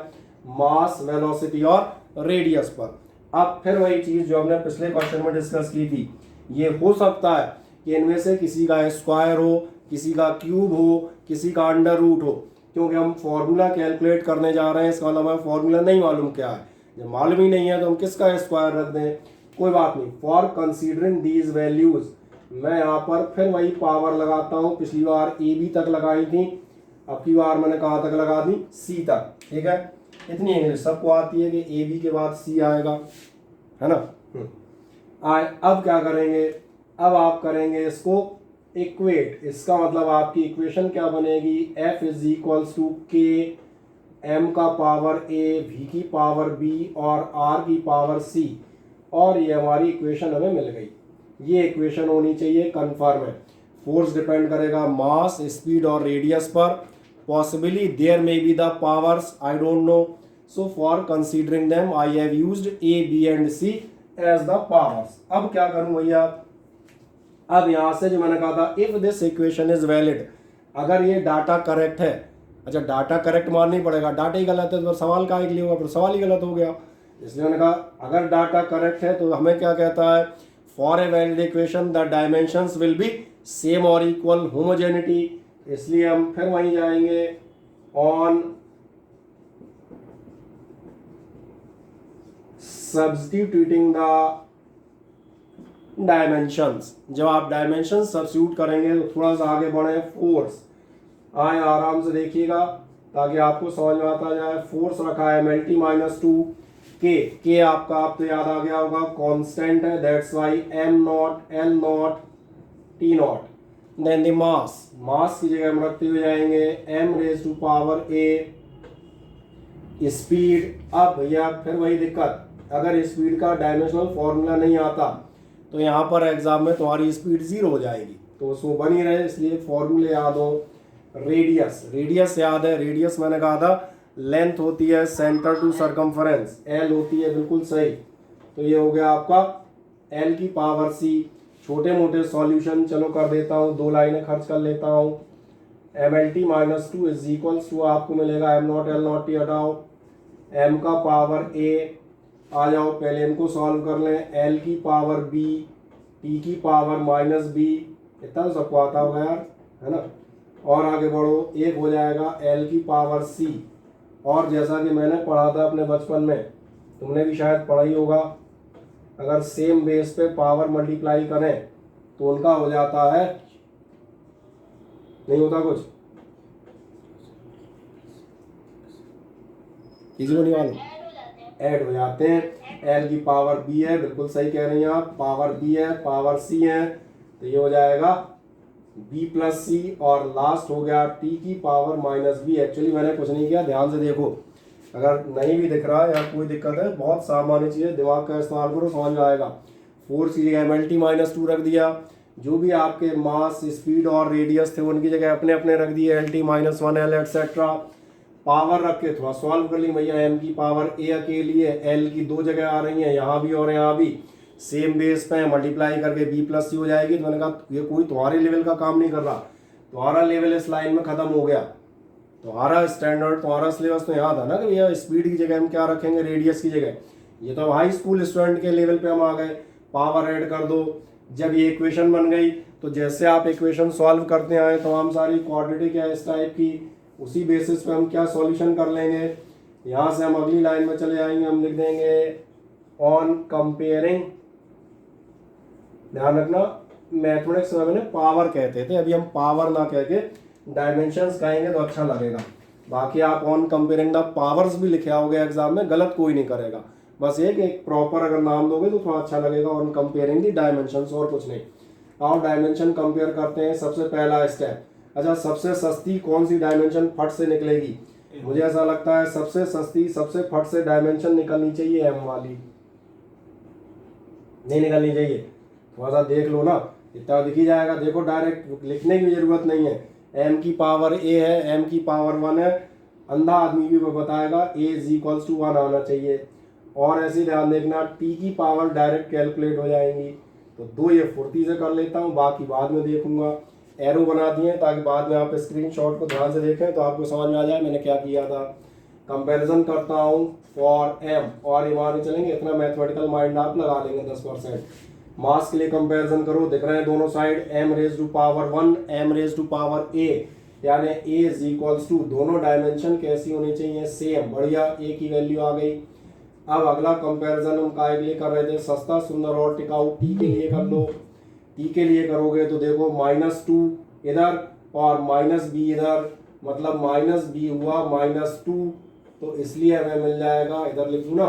मास, वेलोसिटी और रेडियस पर। अब फिर वही चीज जो हमने पिछले क्वेश्चन में डिस्कस की थी, ये हो सकता है कि इनमें से किसी का स्क्वायर हो, किसी का क्यूब हो, किसी का अंडर रूट हो, क्योंकि हम फॉर्मूला कैलकुलेट करने जा रहे हैं, इसका मतलब हमें फॉर्मूला नहीं मालूम क्या है, जब मालूम ही नहीं है तो हम किसका स्क्वायर रख दें, कोई बात नहीं। फॉर कंसीडरिंग दीज वैल्यूज, मैं यहाँ पर फिर वही पावर लगाता हूँ, पिछली बार ए बी तक लगाई थी, अब की बार मैंने कहाँ तक लगा दी, सी तक, ठीक है। इतनी इंग्लिश सबको आती है कि ए बी के बाद सी आएगा, है ना। अब क्या करेंगे, अब आप करेंगे इसको इक्वेट, इसका मतलब आपकी इक्वेशन क्या बनेगी, F is equals to k m का पावर a, v की पावर b और r की पावर c, और ये हमारी इक्वेशन हमें मिल गई। ये इक्वेशन होनी चाहिए, कंफर्म है। फोर्स डिपेंड करेगा मास, स्पीड और रेडियस पर, possibly there may be the powers, I don't know, so for considering them I have used a, b and c as the powers। अब क्या करूं भैया, अब यहां से जो मैंने कहा था if this equation is valid, अगर ये डाटा करेक्ट है, अच्छा डाटा करेक्ट मानना ही पड़ेगा, डाटा ही गलत है तो सवाल का लिए होगा, फिर सवाल ही गलत हो गया, इसलिए मैंने कहा अगर डाटा करेक्ट है तो हमें क्या कहता है, for a valid equation the dimensions will B same और इक्वल होमोजेनिटी, इसलिए हम फिर वहीं जाएंगे ऑन सब्स्टिट्यूटिंग द डायमेंशंस। जब आप डायमेंशन सब्स्टिट्यूट करेंगे तो थोड़ा सा आगे बढ़े, फोर्स आए आराम से देखिएगा ताकि आपको समझ में आता जाए। फोर्स रखा है mlt माइनस टू के आपका, आप तो याद आ गया होगा कांस्टेंट है, that's why m not L not T not, then the mass, mass की जगह हम रखते हुए जाएंगे m raise to power a, speed. अब भैया फिर वही दिक्कत, अगर स्पीड का डायमेंशनल फॉर्मूला नहीं आता तो यहाँ पर एग्जाम में तुम्हारी स्पीड 0 हो जाएगी, तो उसको बनी रहे इसलिए फॉर्मूले याद हो। रेडियस, रेडियस याद है, रेडियस मैंने कहा था लेंथ होती है सेंटर टू सरकमफरेंस, एल होती है, बिल्कुल सही, तो ये हो गया आपका एल की पावर सी। छोटे मोटे सॉल्यूशन चलो कर देता हूँ, 2 लाइनें खर्च कर लेता हूँ। mlt minus two is equals to आपको मिलेगा m not L not T हटाओ, m का पावर a आ जाओ, पहले इनको सॉल्व कर लें, l की पावर b, t की पावर माइनस b, इतना तो सबको आता होगा यार, है ना। और आगे बढ़ो, एक हो जाएगा l की पावर c, और जैसा कि मैंने पढ़ा था अपने बचपन में, तुमने भी शायद पढ़ा ही होगा, अगर सेम बेस पे पावर मल्टीप्लाई करें तो उनका हो जाता है, नहीं होता कुछ, किसी को नहीं मालूम, ऐड हो जाते हैं। एल की पावर बी है, बिल्कुल सही कह रही हैं आप, पावर बी है, पावर सी है, तो ये हो जाएगा b प्लस सी, और लास्ट हो गया t की पावर माइनस बी। एक्चुअली मैंने कुछ नहीं किया, ध्यान से देखो, अगर नहीं भी दिख रहा है या कोई दिक्कत है, बहुत सामान्य चीज़ है, दिमाग का इस्तेमाल करो, समझ में आएगा। फोर्स की जगह mlt माइनस टू रख दिया, जो भी आपके मास, स्पीड और रेडियस थे उनकी जगह अपने अपने रख दिए, lt minus one L etcetera. Power रख के थोड़ा सॉल्व कर ली भैया, m की पावर a अकेली है, l की 2 जगह आ रही है, यहाँ भी और यहाँ भी, सेम बेस पे मल्टीप्लाई करके b प्लस सी हो जाएगी। तो मैंने कहा ये कोई तुम्हारे लेवल का काम नहीं कर रहा, तुम्हारा लेवल इस लाइन में खत्म हो गया, तुम्हारा स्टैंडर्ड, तुम्हारा सिलेबस तो याद है ना कि भैया स्पीड की जगह हम क्या रखेंगे, रेडियस की जगह। ये तो हाई स्कूल स्टूडेंट के लेवल पे हम आ गए, पावर ऐड कर दो। जब ये इक्वेशन बन गई तो जैसे आप इक्वेशन सॉल्व करते आए तमाम सारी क्वाड्रेटिक या इस टाइप की, उसी बेसिस पे हम क्या सॉल्यूशन कर लेंगे। यहाँ से हम अगली लाइन में चले जाएंगे, हम लिख देंगे ऑन कंपेयरिंग, ध्यान रखना मैथमेटिक्स में मैंने पावर कहते थे, अभी हम पावर ना कह के डायमेंशंस कहेंगे तो अच्छा लगेगा। बाकी आप ऑन कंपेयरिंग द पावर्स भी लिखे आओगे एग्जाम में, गलत कोई नहीं करेगा। बस एक प्रॉपर अगर नाम दोगे तो थोड़ा अच्छा लगेगा। ऑन कंपेयरिंग दी डायमेंशंस, और कुछ नहीं। आओ डायमेंशन कंपेयर करते हैं। सबसे पहला स्टेप, अच्छा सबसे सस्ती कौन सी डायमेंशन फट से निकलेगी? मुझे ऐसा लगता है सबसे सस्ती सबसे फट से डायमेंशन निकलनी चाहिए एम वाली, नहीं निकलनी चाहिए? थोड़ा सा देख लो ना, इतना दिख ही जाएगा। देखो डायरेक्ट लिखने की जरूरत नहीं है। एम की पावर ए है, एम की पावर 1 है, अंधा आदमी भी बताएगा ए इज इक्वल्स टू 1 आना चाहिए। और ऐसे ध्यान देखना टी की पावर डायरेक्ट कैलकुलेट हो जाएंगी। तो दो ये फुर्ती से कर लेता हूँ, बाकी बाद में देखूंगा। एरो बना दिए ताकि बाद में आप स्क्रीनशॉट को ध्यान से देखें तो आपको समझ में आ जाए मैंने क्या किया था। कंपैरिजन करता हूँ फॉर एम, और ये मान के चलेंगे इतना मैथमेटिकल माइंड आप लगा लेंगे 10%। मास के लिए कंपैरिजन करो, दिख रहे हैं दोनों side M raise to power 1 M raise to power A, यानी ए इज इक्वल्स टू, दोनों डायमेंशन कैसी होनी चाहिए? सेम, बढ़िया, ए की वैल्यू आ गई। अब अगला कंपैरिजन हम काय के लिए कर रहे थे? सस्ता सुंदर और टिकाऊ टी के लिए कर लो। टी के लिए करोगे तो देखो -2 इधर और -b इधर, मतलब -b हुआ -2, तो इसलिए हमें मिल जाएगा, इधर लिख लूँ ना,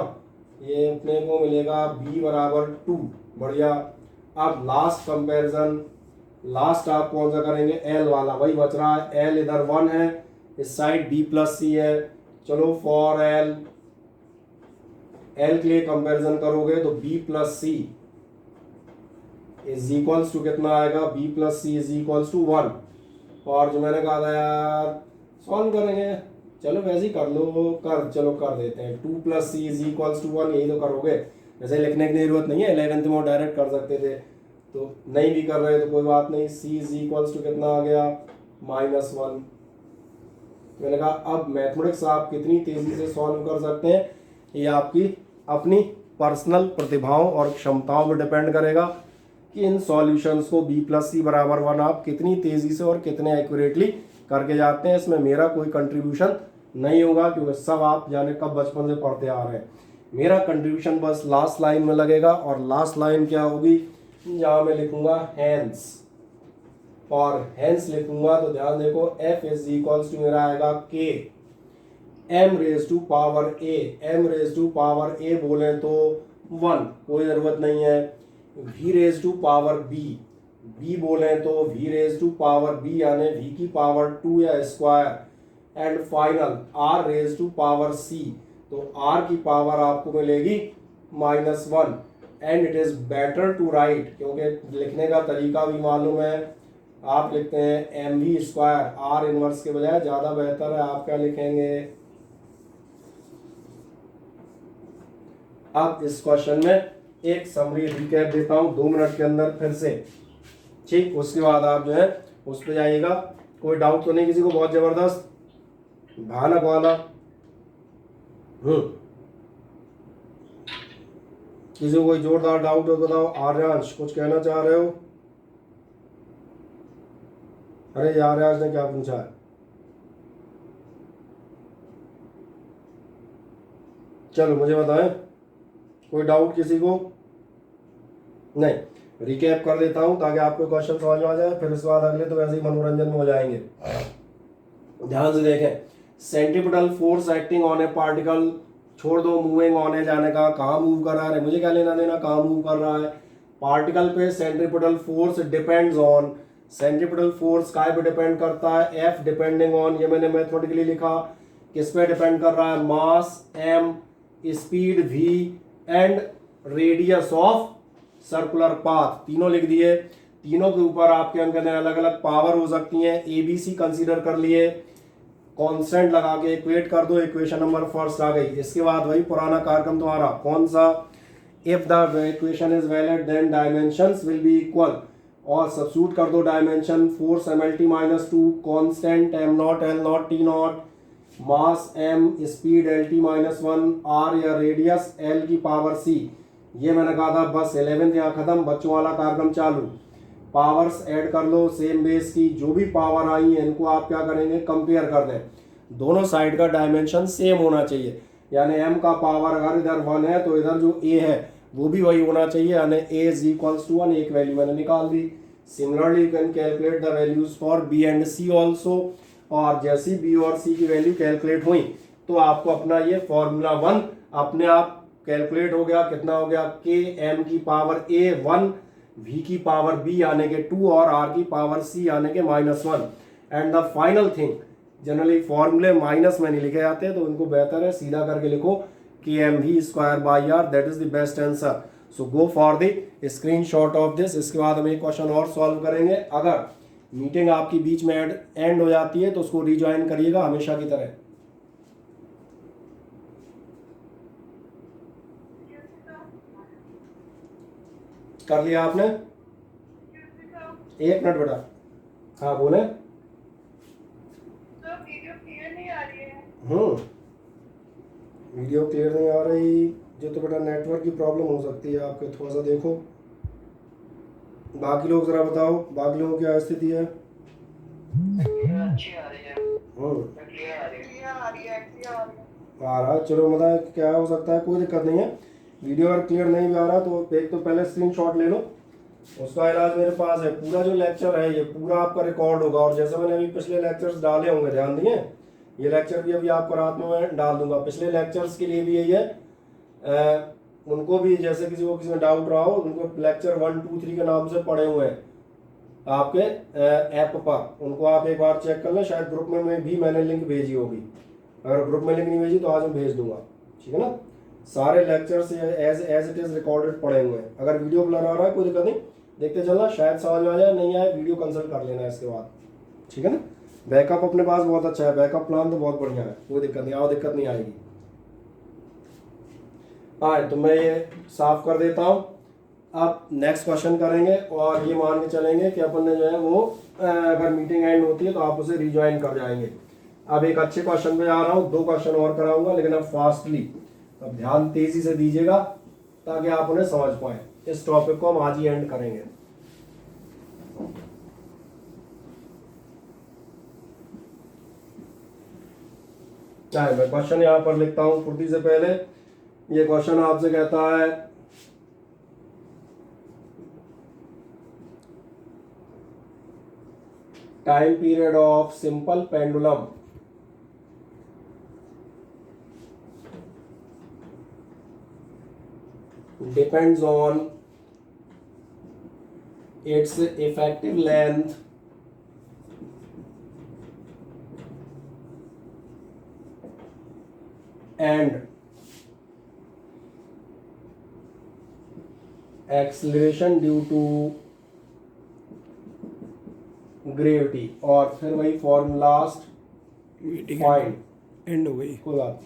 ये अपने को मिलेगा b बराबर 2। बढ़िया। अब लास्ट कंपैरिजन, लास्ट आप कौन सा करेंगे? l वाला, वही बच रहा है। l इधर 1 है, इस साइड b प्लस c है। चलो फॉर l के लिए कंपैरिजन करोगे तो b plus C is equals to कितना आएगा? b plus C is equals to 1। और जो मैंने कहा था यार सॉल्व करेंगे, चलो वैसे ही कर लो, चलो कर देते हैं। 2 plus C is equals to 1, यही तो करोगे। वैसे लिखने की जरूरत नहीं है, 11th में डायरेक्ट कर सकते थे, तो नहीं भी कर रहे तो कोई बात नहीं। c इज इक्वल्स टू कितना आ गया? -1। मैंने कहा अब मैथमेटिक्स आप कितनी तेजी से सॉल्व कर सकते हैं ये आपकी अपनी पर्सनल प्रतिभाओं और क्षमताओं पर डिपेंड करेगा कि इन सॉल्यूशंस को b प्लस सी बराबर 1 आप कितनी तेजी से और कितने एक्यूरेटली करके जाते हैं। इसमें मेरा कोई कंट्रीब्यूशन नहीं होगा क्योंकि सब आप जाने कब बचपन से पढ़ते आ रहे हैं। मेरा कंट्रीब्यूशन बस लास्ट लाइन में लगेगा, और लास्ट लाइन क्या होगी? यहाँ मैं लिखूंगा हैंस, और हैंस लिखूंगा तो ध्यान देखो f इज इक्वल्स टू मेरा आएगा k m raise to power a, m raise to power a बोले तो 1, कोई जरूरत नहीं है। v raise to power b बोले तो v raise to power b यानी v की पावर 2 या square, and final r raise to power c, तो r की पावर आपको मिलेगी -1। And it is better to write, क्योंकि लिखने का तरीका भी मालूम है। आप लिखते हैं mv स्क्वायर, r इनवर्स के बजाय ज्यादा बेहतर है। आप क्या लिखेंगे? अब इस क्वेश्चन में एक समरी रिकैप देता हूं 2 मिनट के अंदर फिर से, ठीक? उसके बाद आप जो है उस पर जाइएगा। कोई डाउट तो नहीं किसी को? बहुत जबरदस्त भयानक वाला। किसी को कोई जोरदार डाउट हो बताओ। आर्यांश कुछ कहना चाह रहे हो? अरे आर्यांश ने क्या पूछा है? चलो मुझे बताएं, कोई डाउट किसी को? नहीं, रिकैप कर देता हूं ताकि आपको क्वेश्चन समझ में आ जाए, फिर उसके बाद अगले तो वैसे ही मनोरंजन में हो जाएंगे। ध्यान से देखें, centripetal force acting on A particle, छोड़ दो मूविंग ऑन ए जाने का, कहाँ मूव कर रहा है मुझे क्या लेना देना, कहाँ मूव कर रहा है। पार्टिकल पे centripetal force depends on, centripetal force काय पे डिपेंड करता है? F डिपेंडिंग ऑन, ये मैंने मैथमेटिकली लिखा, किस पे डिपेंड कर रहा है? मास m, speed v and radius of circular path, तीनों लिख दिए। तीनों के ऊपर आपके हम कहते हैं अलग अलग पावर हो सकती हैं। ABC कंसीडर कर लिए, कांस्टेंट लगा के इक्वेट कर दो, इक्वेशन नंबर फर्स्ट आ गई। इसके बाद वही पुराना कार्यक्रम तुम्हारा, कौन सा? If the equation is valid then dimensions will be equal, और सब्स्टिट्यूट कर दो dimension, force mlt -2, constant m0 l0 t0, mass m, speed lt -1, r या रेडियस l की पावर c। ये मैंने कहा था बस 11th यहाँ खत्म, बच्चों वाला कार्यक्रम चालू। पावर्स ऐड कर लो सेम बेस की, जो भी पावर आई है इनको आप क्या करेंगे? कंपेयर कर दें। दोनों साइड का डायमेंशन सेम होना चाहिए, यानी m का पावर अगर इधर 1 है तो इधर जो a है वो भी वही होना चाहिए, यानी a इज इक्वल्स टू 1, एक वैल्यू मैंने निकाल दी। Similarly you can calculate the values for b and c also, और जैसी b और c की वैल्यू कैलकुलेट हुई तो आपको अपना ये फॉर्मूला 1 अपने आप कैलकुलेट हो गया, कितना हो गया, के एम की पावर ए 1, वी की पावर बी यानी कि 2 और आर की पावर सी यानी कि -1। And the final thing, generally फॉर्मूले माइनस में नहीं लिखे जाते तो उनको बेहतर है सीधा करके लिखो K M V square by R, that is the best answer. So go for the screenshot of this. इसके बाद हम एक क्वेश्चन और सॉल्व करेंगे। अगर मीटिंग आपकी बीच में एंड हो जाती है तो उसको रिज्वाइन करिएगा हमेशा की तरह। कर लिया आपने? एक मिनट बेटा। हाँ बोले। वीडियो क्लियर नहीं आ रही है। वीडियो क्लियर नहीं आ रही जो तो बेटा नेटवर्क की प्रॉब्लम हो सकती है आपके, थोड़ा सा देखो। बाकी लोग जरा बताओ, बाकी लोगों की क्या स्थिति है? अच्छी आ रही है। क्लियर आ रही है। आ रहा, चलो मतलब क्या हो सकता है, कोई दिक्कत नहीं है। वीडियो अगर क्लियर नहीं भी आ रहा तो एक तो पहले स्क्रीनशॉट ले लो, उसका इलाज मेरे पास है। पूरा जो लेक्चर है ये पूरा आपका रिकॉर्ड होगा, और जैसे मैंने अभी पिछले लेक्चर्स डाले होंगे, ध्यान दिए, ये लेक्चर भी अभी आपको रात में मैं डाल दूंगा। पिछले लेक्चर्स के लिए भी यही है, उनको भी जैसे किसी को किसी में डाउट रहा हो उनको लेक्चर 1, 2, 3 के नाम से पड़े हुए हैं आपके ऐप पर, उनको आप एक बार चेक कर लें। शायद ग्रुप में भी मैंने लिंक भेजी होगी, अगर ग्रुप में लिंक नहीं भेजी तो आज मैं भेज दूंगा, ठीक है ना। सारे lectures as it is recorded पड़े हुए हैं। अगर वीडियो ब्लर आ रहा है कोई दिक्कत नहीं, देखते चलना, शायद समझ में आ जाए, नहीं आए वीडियो कंसल्ट कर लेना इसके बाद, ठीक है ना। बैकअप अपने पास बहुत अच्छा है, बैकअप प्लान तो बहुत बढ़िया है, कोई दिक्कत नहीं, आओ दिक्कत नहीं आएगी। हाँ तो मैं ये साफ कर देता हूँ। अब नेक्स्ट क्वेश्चन करेंगे और ये मान के चलेंगे कि अपन ने जो है वो अगर मीटिंग एंड होती है तो आप उसे रिज्वाइन कर जाएंगे। अब एक अच्छे क्वेश्चन पे आ रहा हूँ, 2 क्वेश्चन और कराऊंगा लेकिन अब फास्टली, अब ध्यान तेजी से दीजिएगा ताकि आप उन्हें समझ पाए। इस टॉपिक को हम आज ही एंड करेंगे। चाहे मैं क्वेश्चन यहाँ पर लिखता हूँ फुर्ती से। पहले ये क्वेश्चन आपसे कहता है time period of simple pendulum depends on its effective length and acceleration due to gravity। और फिर वही फॉर्मूला लास्ट फाइंड एंड हो गई। कोई बात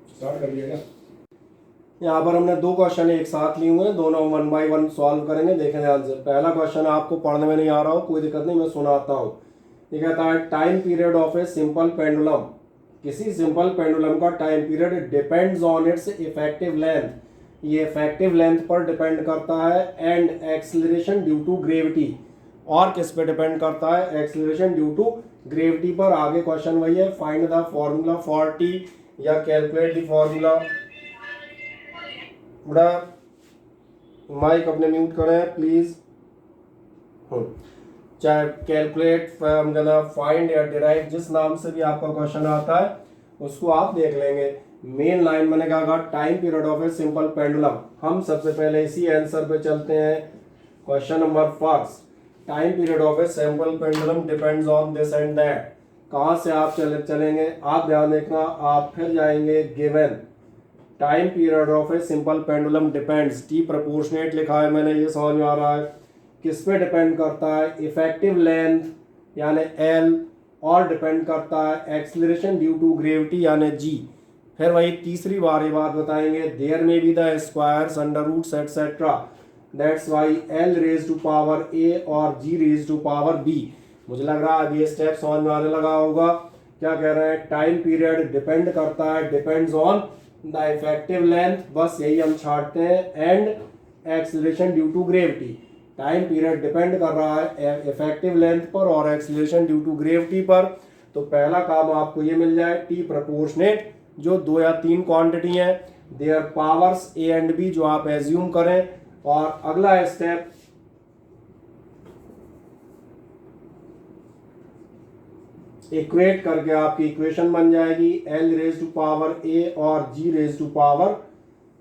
स्टार्ट कर दिया। यहाँ पर हमने 2 क्वेश्चन एक साथ लिए हुए हैं, दोनों 1 बाय 1 सॉल्व करेंगे। देखें ध्यान से। पहला क्वेश्चन आपको पढ़ने में नहीं आ रहा हो कोई दिक्कत नहीं, मैं सुनाता हूँ। ये कहता है time period of a simple pendulum, किसी सिंपल पेंडुलम का time period depends on its effective length, ये इफेक्टिव लेंथ पर डिपेंड करता है, and acceleration due to gravity, और किस पे डिपेंड करता है, एक्सीलरेशन ड्यू टू ग्रेविटी पर। आगे क्वेश्चन वही है, find the formula for T या कैलकुलेट द फॉर्मूला। बड़ा माइक अपने म्यूट करें प्लीज। चाहे कैलकुलेट, फाइंड या डिराइव, जिस नाम से भी आपका क्वेश्चन आता है उसको आप देख लेंगे। मेन लाइन मैंने कहा time period of a simple pendulum. हम सबसे पहले इसी आंसर पे चलते हैं। Question number first, time period of a simple pendulum depends on this and that. कहाँ से आप चलेंगे, आप ध्यान देखना, आप फिर जाएंगे given time period of a simple pendulum depends, T proportionate लिखा है मैंने, ये समझ में आ रहा है। किस पे डिपेंड करता है, इफेक्टिव लेंथ यानी एल, और डिपेंड करता है एक्सीलरेशन ड्यू टू ग्रेविटी यानी जी। फिर वही तीसरी बार ये बात बताएंगे, there may be the squares under roots etcetera, that's why L raise to power A और G raise to power B. मुझे लग रहा है अब ये स्टेप समझ में आने लगा होगा। क्या कह रहे हैं, टाइम पीरियड डिपेंड करता है, depends on the effective length, बस यही हम छांटते हैं, and acceleration due to gravity. Time period depend कर रहा है इफेक्टिव लेंथ पर और एक्सीलरेशन ड्यू टू ग्रेविटी पर। तो पहला काम आपको ये मिल जाए, टी प्रोपोर्शनेट, जो 2 या 3 क्वांटिटी है, their powers A and B, जो आप एज्यूम करें। और अगला स्टेप इक्वेट करके आपकी इक्वेशन बन जाएगी L raise to power A और G raise to power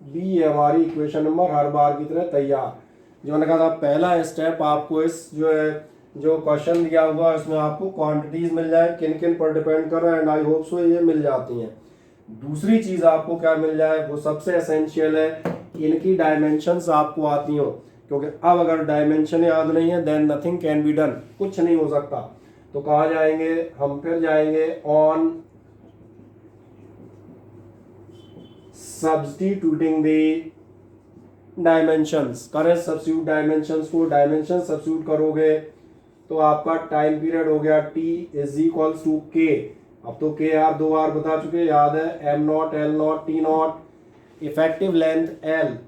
B. ये हमारी इक्वेशन नंबर हर बार की तरह तैयार। जो मैंने कहा था पहला स्टेप आपको इस जो है जो क्वेश्चन दिया हुआ है उसमें आपको क्वांटिटीज मिल जाए किन किन पर डिपेंड कर रहा है, एंड आई होप सो ये मिल जाती हैं। दूसरी चीज आपको क्या मिल जाए वो सबसे एसेंशियल है, इनकी डायमेंशंस आपको आती हो, क्योंकि अब अगर डायमेंशन याद नहीं है then nothing can be done, कुछ नहीं हो सकता। तो कहाँ जाएंगे हम, फिर जाएंगे ऑन सब्स्टिट्यूटिंग द डायमेंशंस। करें सब्स्टिट्यूट डायमेंशंस को, डायमेंशन सब्स्टिट्यूट करोगे तो आपका टाइम पीरियड हो गया t इज इक्वल्स टू के। अब तो के आर दो बार बता चुके याद है, M naught L not T not. Effective length L,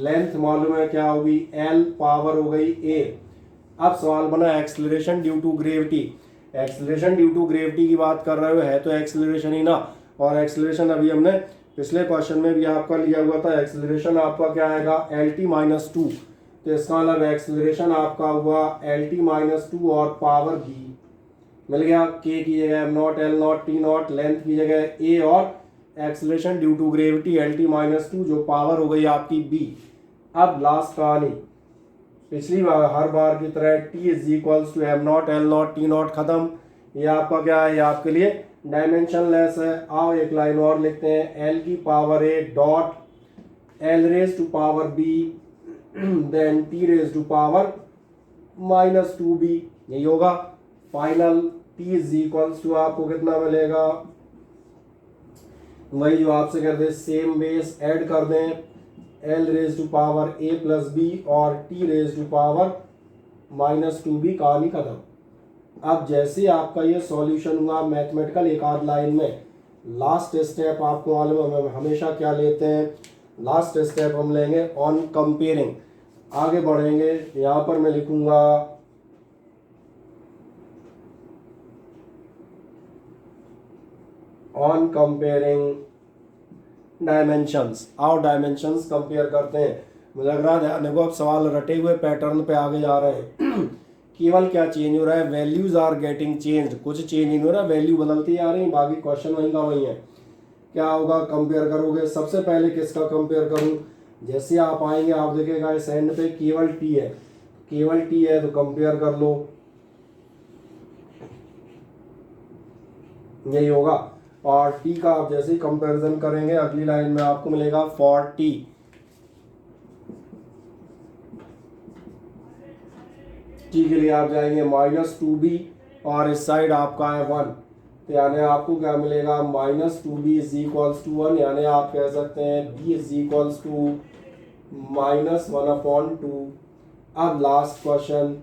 length मालूम है क्या होगी, एल पावर हो गई ए। अब सवाल बना acceleration due to gravity. Acceleration due to gravity की बात कर रहे हो, है तो एक्सेलरेशन ही ना। और एक्सेलरेशन अभी हमने पिछले क्वेश्चन में भी आपका लिया हुआ था, एक्सेलरेशन आपका क्या आएगा एल टी माइनस टू। तो इसका मतलब एक्सेलरेशन आपका हुआ एल टी माइनस टू और पावर बी मिल गया। के की जगह M naught L not T naught, length की जगह ए, और acceleration due to gravity L T minus two जो पावर हो गई आपकी बी। अब लास्ट कहानी पिछली बार हर बार की तरह T is equals to M naught L not T naught खत्म। ये आपका क्या है, ये आपके लिए डायमेंशन लेस है। आओ एक लाइन और लिखते हैं, एल की power A dot L raise to power B then T raise to power minus two B. यही होगा final. T is equals to आपको कितना मिलेगा, वही जो आपसे कर दे सेम बेस ऐड कर दें, L raise to power A plus B और T raise to power minus two B. कहानी खत्म। अब जैसे आपका ये सॉल्यूशन हुआ मैथमेटिकल एक आध लाइन में, लास्ट स्टेप आपको मालूम है हम हमेशा क्या लेते हैं, लास्ट स्टेप हम लेंगे ऑन कंपेयरिंग। आगे बढ़ेंगे, यहाँ पर मैं लिखूंगा ऑन कंपेयरिंग डायमेंशंस। आओ डायमेंशंस कंपेयर करते हैं। मुझे लग रहा है देखो अब सवाल रटे हुए पैटर्न पे आगे जा रहे हैं। केवल क्या चेंज हो रहा है, वैल्यूज आर गेटिंग चेंज्ड, कुछ चेंज नहीं हो रहा, वैल्यू बदलती आ रही, बाकी क्वेश्चन वहीं का वहीं है। क्या होगा, कंपेयर करोगे। सबसे पहले किसका कंपेयर करूं, जैसे आप आएंगे आप देखिएगा इस एंड पे केवल टी है, केवल टी है तो कंपेयर कर लो, यही होगा। और टी का आप जैसे ही कंपैरिजन करेंगे अगली लाइन में आपको मिलेगा फॉर टी। टी के लिए आप जाएंगे माइनस टू बी और इस साइड आपका है वन, तो यानी आपको क्या मिलेगा minus two B is equals to one, यानी आप कह सकते हैं B is equals to minus one upon two. अब लास्ट क्वेश्चन,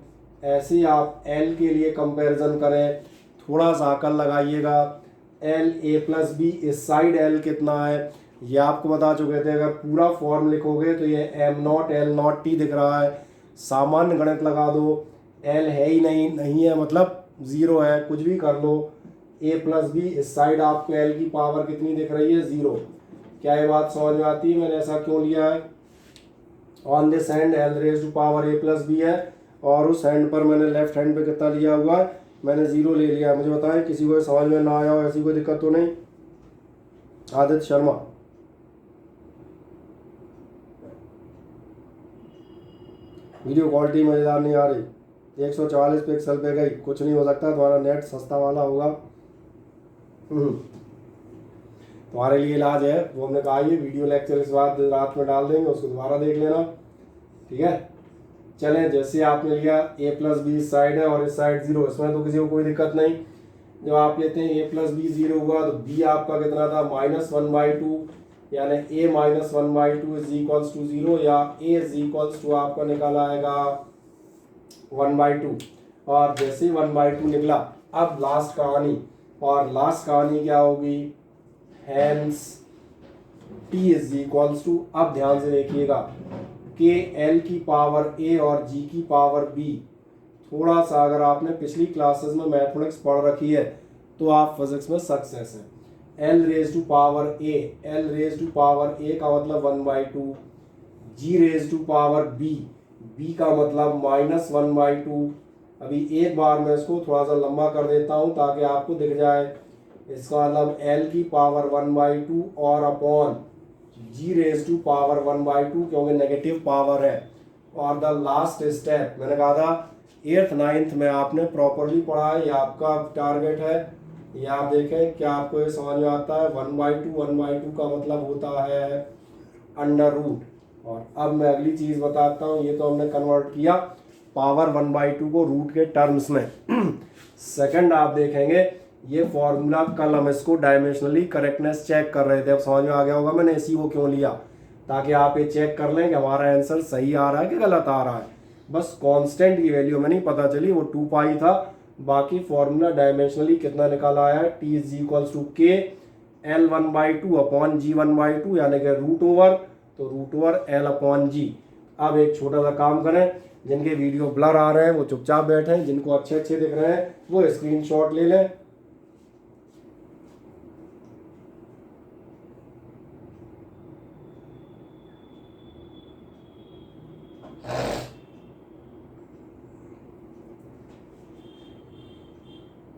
ऐसे ही आप एल के लिए कंपैरिजन करें, थोड़ा सा अकल लगाइएगा। एल ए प्लस बी, इस साइड एल कितना है ये आपको बता चुके थे। अगर पूरा फॉर्म लिखोगे तो ये M naught L not T दिख रहा है, सामान्य गणित लगा दो, एल है ही नहीं, नहीं है मतलब ज़ीरो है, कुछ भी कर लो। ए प्लस बी, इस साइड आपको एल की पावर कितनी दिख रही है, ज़ीरो। क्या ये बात समझ में आती है, मैंने ऐसा क्यों लिया है। On this hand L raise to power A plus B है, और उस हैंड पर मैंने लेफ्ट हैंड पे कितना लिया हुआ है, मैंने ज़ीरो ले लिया। मुझे बताएं किसी को समझ में ना आया हो, ऐसी कोई दिक्कत तो नहीं। आदित्य शर्मा, वीडियो क्वालिटी मज़ेदार नहीं आ रही, 144 पिक्सल पे गई, कुछ नहीं हो सकता, तुम्हारा नेट सस्ता वाला होगा। तुम्हारे लिए इलाज है, वो हमने कहा ये वीडियो लेक्चर इस बार रात में डाल देंगे, उसको दोबारा देख लेना, ठीक है। चलें, जैसे आपने लिया ए प्लस बी इस साइड है और इस साइड ज़ीरो, इसमें तो किसी को कोई दिक्कत नहीं। जब आप लेते हैं ए प्लस बी ज़ीरो हुआ तो बी आपका कितना था माइनस वन बाई टू, यानी A minus one by two is equals to zero, या ए इज इक्वल्स टू आपका निकाला आएगा वन बाई टू। और जैसे ही वन बाई टू निकला, अब लास्ट कहानी, और लास्ट कहानी क्या होगी, hence T is equals to, अब ध्यान से देखिएगा, के एल की पावर ए और जी की पावर बी। थोड़ा सा अगर आपने पिछली क्लासेस में मैथमेटिक्स पढ़ रखी है तो आप फिजिक्स में सक्सेस हैं। L raise to power A, L raise to power A का मतलब one by two, G raise to power B, B का मतलब माइनस वन बाई टू, अभी एक बार मैं इसको थोड़ा सा लंबा कर देता हूँ ताकि आपको दिख जाए। इसका मतलब l की पावर 1/2 और upon g raise to power 1/2 क्योंकि नेगेटिव पावर है। और द लास्ट स्टेप मैंने कहा था 8th 9th में आपने प्रॉपरली पढ़ा है, ये आपका टारगेट है। ये आप देखें क्या आपको ये समझ में आता है। 1/2 का मतलब होता है अंडर रूट। और अब मैं अगली चीज़ बताता हूँ, ये तो हमने कन्वर्ट किया पावर 1/2 को रूट के टर्म्स में। सेकंड आप देखेंगे ये फॉर्मूला, कल हम इसको डायमेंशनली करेक्टनेस चेक कर रहे थे, अब समझ में आ गया होगा मैंने इसी को क्यों लिया, ताकि आप ये चेक कर लें कि हमारा आंसर सही आ रहा है कि गलत आ रहा है। बस कांस्टेंट की वैल्यू में नहीं पता चली, वो 2 पाई था। बाकी फॉर्मूला डायमेंशनली कितना निकाला आया है, T is equals to K L 1/2 upon G 1/2 यानी कि रूट ओवर, तो root over L upon G। अब एक छोटा सा काम करें, जिनके वीडियो ब्लर आ रहे हैं वो चुपचाप बैठें, जिनको अच्छे अच्छे दिख रहे हैं वो स्क्रीनशॉट ले लें।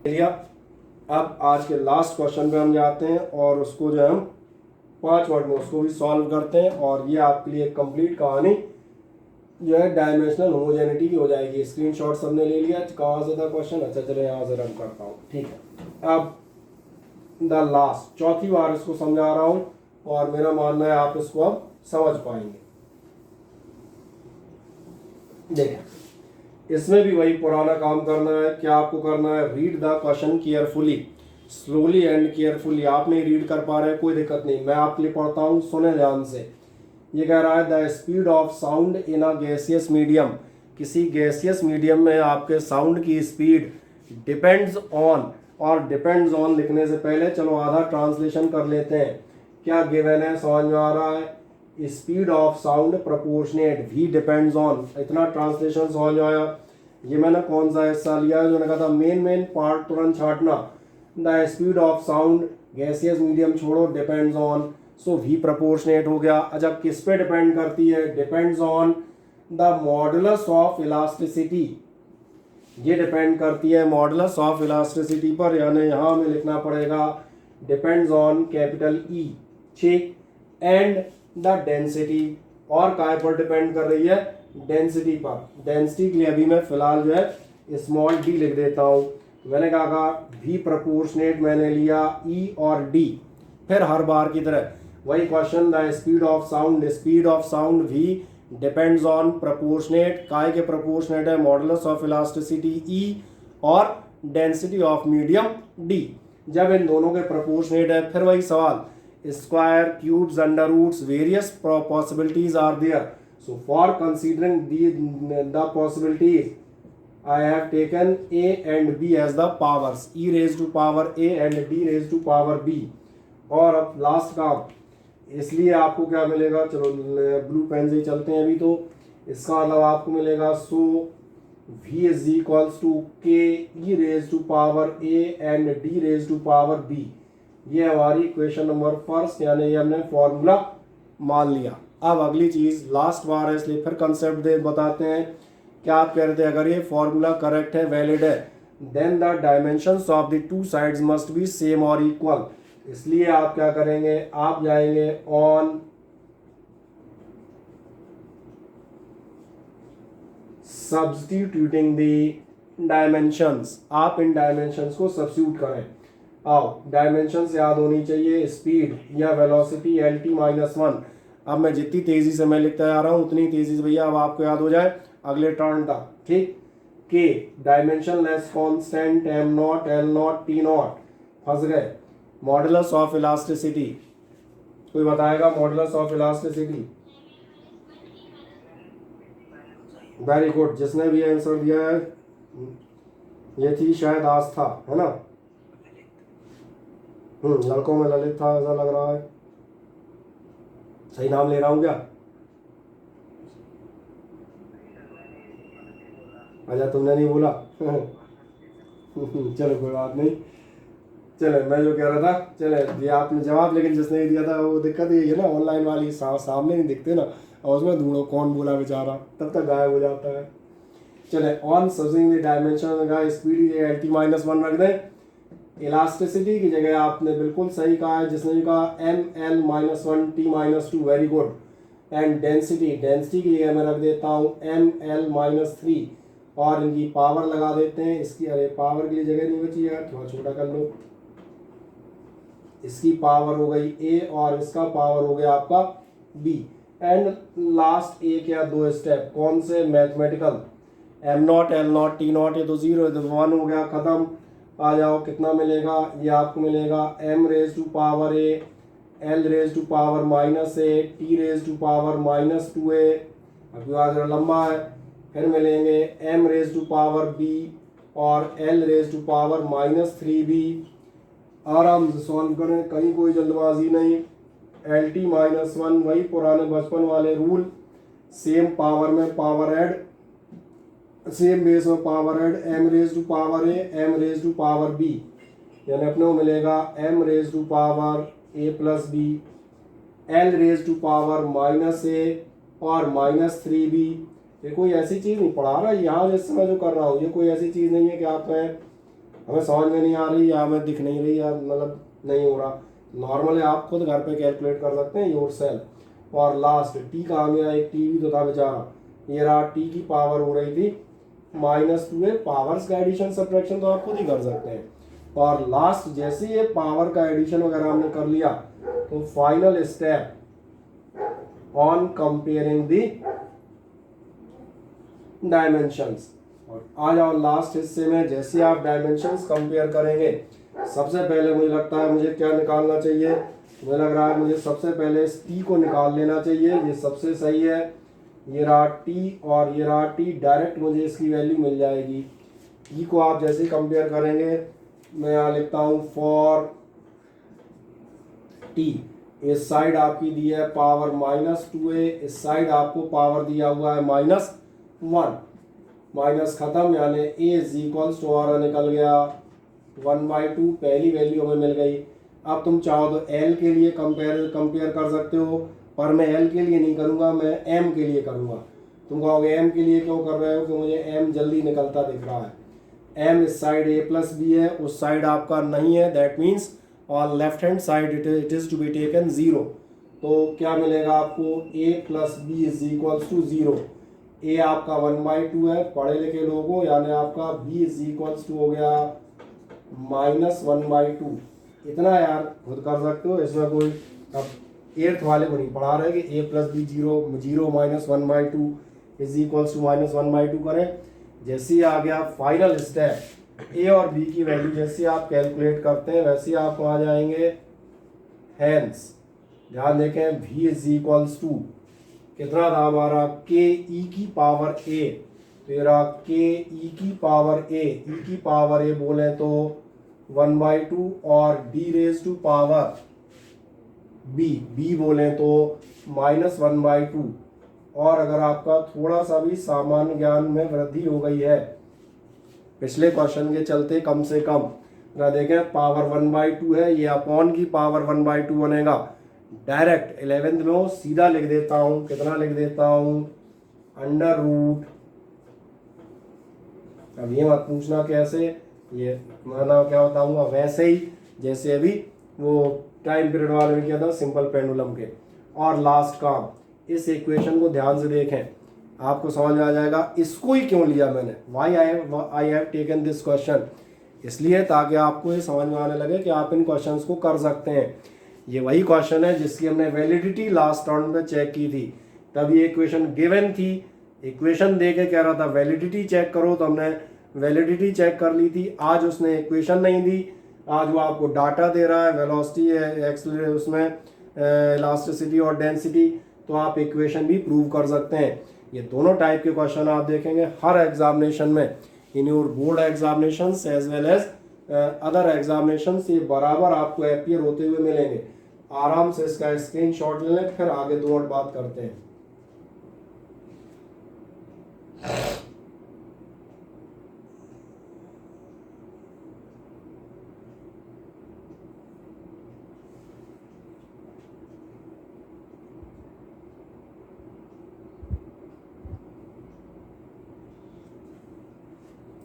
लिया। अब आज के लास्ट क्वेश्चन पे हम जाते हैं और उसको जो है हम 5 वर्ड में उसको भी सॉल्व करते हैं, और ये आपके लिए कंप्लीट कहानी जो है डायमेंशनल होमोजेनिटी की हो जाएगी। स्क्रीनशॉट सबने ले लिया, कहाँ से था क्वेश्चन, अच्छा चलो यहाँ से रन करता हूँ, ठीक है। अब द लास्ट, चौथी बार इसको समझा रहा हूँ और मेरा मानना है आप इसको अब समझ पाएंगे। देखिए इसमें भी वही पुराना काम करना है। क्या आपको करना है, read the question carefully, slowly and carefully. आप नहीं रीड कर पा रहे कोई दिक्कत नहीं, मैं आपके लिए पढ़ता हूँ, सुने ध्यान से। ये कह रहा है the speed of sound in a gaseous medium, किसी गैसियस मीडियम में आपके साउंड की स्पीड डिपेंड्स ऑन, और डिपेंड्स ऑन लिखने से पहले चलो आधा ट्रांसलेशन कर लेते हैं। क्या गिवन है, समझ में आ रहा है। Speed of sound proportionate V depends on, इतना ट्रांसलेशन समझ में आया। ये मैंने कौन सा हिस्सा लिया है जो मैंने कहा था मेन पार्ट तुरंत छाटना। The speed of sound gaseous medium छोड़ो, depends on, so V proportionate हो गया। अच्छा किस पे डिपेंड करती है, depends on the modulus of elasticity, ये डिपेंड करती है मॉडुलस ऑफ इलास्टिसिटी पर, यानी यहाँ हमें लिखना पड़ेगा डिपेंड्स ऑन कैपिटल ई, ठीक, एंड द डेंसिटी, और काय पर डिपेंड कर रही है, डेंसिटी पर। डेंसिटी के लिए अभी मैं फिलहाल जो है स्मॉल डी लिख देता हूँ। मैंने कहा वी प्रोपोर्शनेट मैंने लिया ई और डी, फिर हर बार की तरह वही question, the speed of sound V depends on proportionate, काय के प्रोपोर्शनेट है, मॉडुलस ऑफ इलास्टिसिटी ई और डेंसिटी ऑफ मीडियम डी। जब इन दोनों के प्रोपोर्शनेट है फिर वही सवाल, square cubes under roots various possibilities are there, so for considering the possibilities I have taken a and b as the powers, e raised to power a and d raised to power b। और अब last काम, इसलिए आपको क्या मिलेगा, चलो blue pen से ही चलते हैं अभी, तो इसका मतलब आपको मिलेगा so v is equals to K E raise to power a and d raise to power b। ये हमारी इक्वेशन नंबर फर्स्ट, यानी ये हमने फॉर्मूला मान लिया। अब अगली चीज लास्ट बार है इसलिए फिर कंसेप्ट दे बताते हैं। क्या आप कह रहे थे, अगर ये फॉर्मूला करेक्ट है, वैलिड है, then the dimensions of the two sides must be same और इक्वल। इसलिए आप क्या करेंगे, आप जाएंगे ऑन सब्स्टिट्यूटिंग द डायमेंशंस, आप इन डायमेंशंस को सब्स्टिट्यूट करें। आओ डायमेंशंस याद होनी चाहिए, स्पीड या वेलोसिटी LT-1। अब मैं जितनी तेजी से मैं लिखता जा रहा हूं उतनी तेजी से भैया अब आपको याद हो जाए अगले टर्न तक, ठीक। के dimension less constant m0 L0 T0, फंस गए। मॉडुलस ऑफ इलास्टिसिटी, कोई बताएगा modulus of elasticity, very good, जिसने भी आंसर दिया है, ये थी शायद आस्था, है ना, लड़कों में ललित था ऐसा लग रहा है, सही नाम ले रहा हूँ क्या, अच्छा तुमने नहीं बोला चलो कोई बात नहीं, चले मैं जो कह रहा था, चले ये आपने जवाब, लेकिन जिसने दिया था वो दिक्कत ये है ना, ऑनलाइन वाली सामने नहीं दिखते ना, और उसमें ढूंढो कौन बोला बेचारा, तब तक गायब हो जाता है। चले ऑन सब्सिंग द डायमेंशन का स्पीड की जगह टी माइनस वन रख दें। इलास्टिसिटी की जगह आपने बिल्कुल सही कहा है, जिसने भी कहा M L minus one T minus two, very good. And density, density की जगह मैं रख देता हूँ एम एल माइनस थ्री, और इनकी पावर लगा देते हैं। इसकी अरे पावर के लिए जगह नहीं बची यार, थोड़ा छोटा कर लो। इसकी पावर हो गई ए और इसका पावर हो गया आपका बी। एंड लास्ट एक या दो स्टेप कौन से mathematical, M naught L not T not, ये तो जीरो है तो वन हो गया, खत्म। आ जाओ कितना मिलेगा, ये आपको मिलेगा M raise to power A, L raise to power minus A, T raise to power minus two A, अभी आज लंबा है। फिर मिलेंगे M raise to power B और L raise to power minus three B. आराम से सॉल्व करें, कहीं कोई जल्दबाजी नहीं। एल टी माइनस वन, वही पुराने बचपन वाले रूल, सेम पावर में पावर ऐड, सेम बेस में power add, M raise to power A, M raise to power B, यानी अपने को मिलेगा M raise to power A plus B, L raise to power minus A और minus three B. ये कोई ऐसी चीज़ नहीं पढ़ा रहा यहाँ जिस समय जो कर रहा हूँ, ये कोई ऐसी चीज़ नहीं है कि आप हमें समझ में नहीं आ रही या हमें दिख नहीं रही या मतलब नहीं हो रहा। नॉर्मली आप खुद घर पे कैलकुलेट कर सकते हैं योर सेल्फ। और लास्ट टी कहाँ गया, एक टी भी तो था बेचारा, ये रहा टी की पावर हो रही थी माइनस टू ए। पावर्स का एडिशन सब्ट्रैक्शन तो आप खुद ही कर सकते हैं। और लास्ट जैसे ये पावर का एडिशन वगैरह हमने कर लिया तो final step on comparing the dimensions. और आ जाओ लास्ट हिस्से में, जैसे आप डायमेंशंस कंपेयर करेंगे सबसे पहले मुझे लगता है मुझे क्या निकालना चाहिए, मुझे लग रहा है मुझे सबसे पहले इस टी को निकाल लेना चाहिए, ये सबसे सही है। ये रहा टी और ये रहा टी, डायरेक्ट मुझे इसकी वैल्यू मिल जाएगी। टी को आप जैसे ही कंपेयर करेंगे, मैं यहाँ लिखता हूँ फॉर टी, इस साइड आपकी दी है पावर माइनस टू ए, इस साइड आपको पावर दिया हुआ है माइनस वन, माइनस खत्म, यानी ए इज इक्वल्स टू हमारा निकल गया 1/2, पहली वैल्यू हमें मिल गई। अब तुम चाहो तो एल के लिए कंपेयर कर सकते हो, पर मैं एल के लिए नहीं करूँगा, मैं एम के लिए करूँगा। तुम कहोगे एम के लिए क्यों कर रहे हो, कि मुझे एम जल्दी निकलता दिख रहा है। एम इस साइड ए प्लस बी है, उस साइड आपका नहीं है, that means on left hand side it is to be taken zero. तो क्या मिलेगा आपको, A plus B is equals to zero. A आपका 1/2 है, पढ़े लिखे लोगों, यानी आपका बी इज इक्वल्स टू हो गया -1/2। इतना यार खुद कर सकते हो, इसमें कोई अब एट्थ वाले को नहीं पढ़ा रहे कि A plus B zero, zero minus 1/2 is equals to -1/2 करें। जैसे ही आ गया फाइनल स्टेप, ए और बी की वैल्यू जैसे आप कैलकुलेट करते हैं वैसे आप आ जाएंगे हैंस। ध्यान देखें, v इज इक्वल्स टू कितना था हमारा, के ई की पावर ए, तो ये रहा के ई की पावर ए, ई की पावर ए बोले तो 1/2 और D raise to power B, B बोले तो -1/2। और अगर आपका थोड़ा सा भी सामान्य ज्ञान में वृद्धि हो गई है पिछले क्वेश्चन के चलते कम से कम, ना देखें पावर 1/2 है, ये अपॉन की पावर 1/2 बनेगा। डायरेक्ट 11th में वो सीधा लिख देता हूँ, कितना लिख देता हूँ, अंडर रूट, अब ये मत पूछना कैसे, ये माना क्या बताऊंगा वैसे ही जैसे अभी वो टाइम पीरियड वाले में किया था सिंपल पेंडुलम के। और लास्ट काम, इस इक्वेशन को ध्यान से देखें, आपको समझ में आ जाएगा इसको ही क्यों लिया मैंने, why I have taken this question, इसलिए ताकि आपको ये समझ में आने लगे कि आप इन क्वेश्चंस को कर सकते हैं। ये वही क्वेश्चन है जिसकी हमने वैलिडिटी लास्ट राउंड में चेक की थी, तब ये इक्वेशन गिवन थी, इक्वेशन दे के कह रहा था वैलिडिटी चेक करो, तो हमने वैलिडिटी चेक कर ली थी। आज उसने इक्वेशन नहीं दी, आज वो आपको डाटा दे रहा है, वेलोसिटी है, एक्सेलरेशन, उसमें इलास्टिसिटी और डेंसिटी, तो आप इक्वेशन भी प्रूव कर सकते हैं। ये दोनों टाइप के क्वेश्चन आप देखेंगे हर एग्जामिनेशन में, in your board examination as well as other examination, ये बराबर आपको अपीयर होते हुए मिलेंगे। आराम से इसका स्क्रीनशॉट ले लें, फिर आगे 2 मिनट बात करते हैं।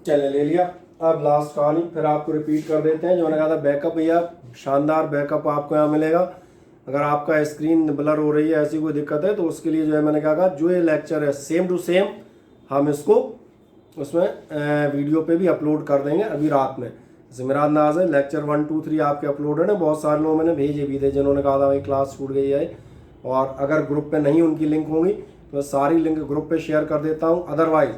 चले ले लिया। अब लास्ट कहानी फिर आपको रिपीट कर देते हैं। जो मैंने कहा था बैकअप, भैया शानदार बैकअप आपको यहाँ मिलेगा। अगर आपका स्क्रीन ब्लर हो रही है, ऐसी कोई दिक्कत है, तो उसके लिए जो है मैंने कहा जो ये लेक्चर है सेम टू सेम हम इसको उसमें वीडियो पे भी अपलोड कर देंगे अभी रात में। जैसे मेरा अंदाज है लेक्चर 1, 2, 3 आपके अपलोड है ना। बहुत सारे लोगों मैंने भेजे भी थे जिन्होंने कहा था भाई क्लास छूट गई है, और अगर ग्रुप पे नहीं उनकी लिंक होंगी तो मैं सारी लिंक ग्रुप पे शेयर कर देता हूँ। अदरवाइज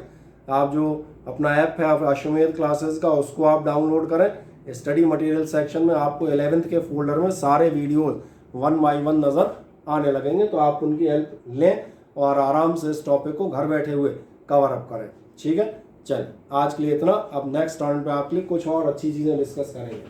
आप जो अपना ऐप है अश्वमेध क्लासेस का, उसको आप डाउनलोड करें। स्टडी मटेरियल सेक्शन में आपको 11th के फोल्डर में सारे वीडियोज 1 by 1 नज़र आने लगेंगे, तो आप उनकी हेल्प लें और आराम से इस टॉपिक को घर बैठे हुए कवर अप करें। ठीक है, चलिए आज के लिए इतना। अब नेक्स्ट टर्न पे आपके लिए कुछ और अच्छी चीज़ें डिस्कस करेंगे।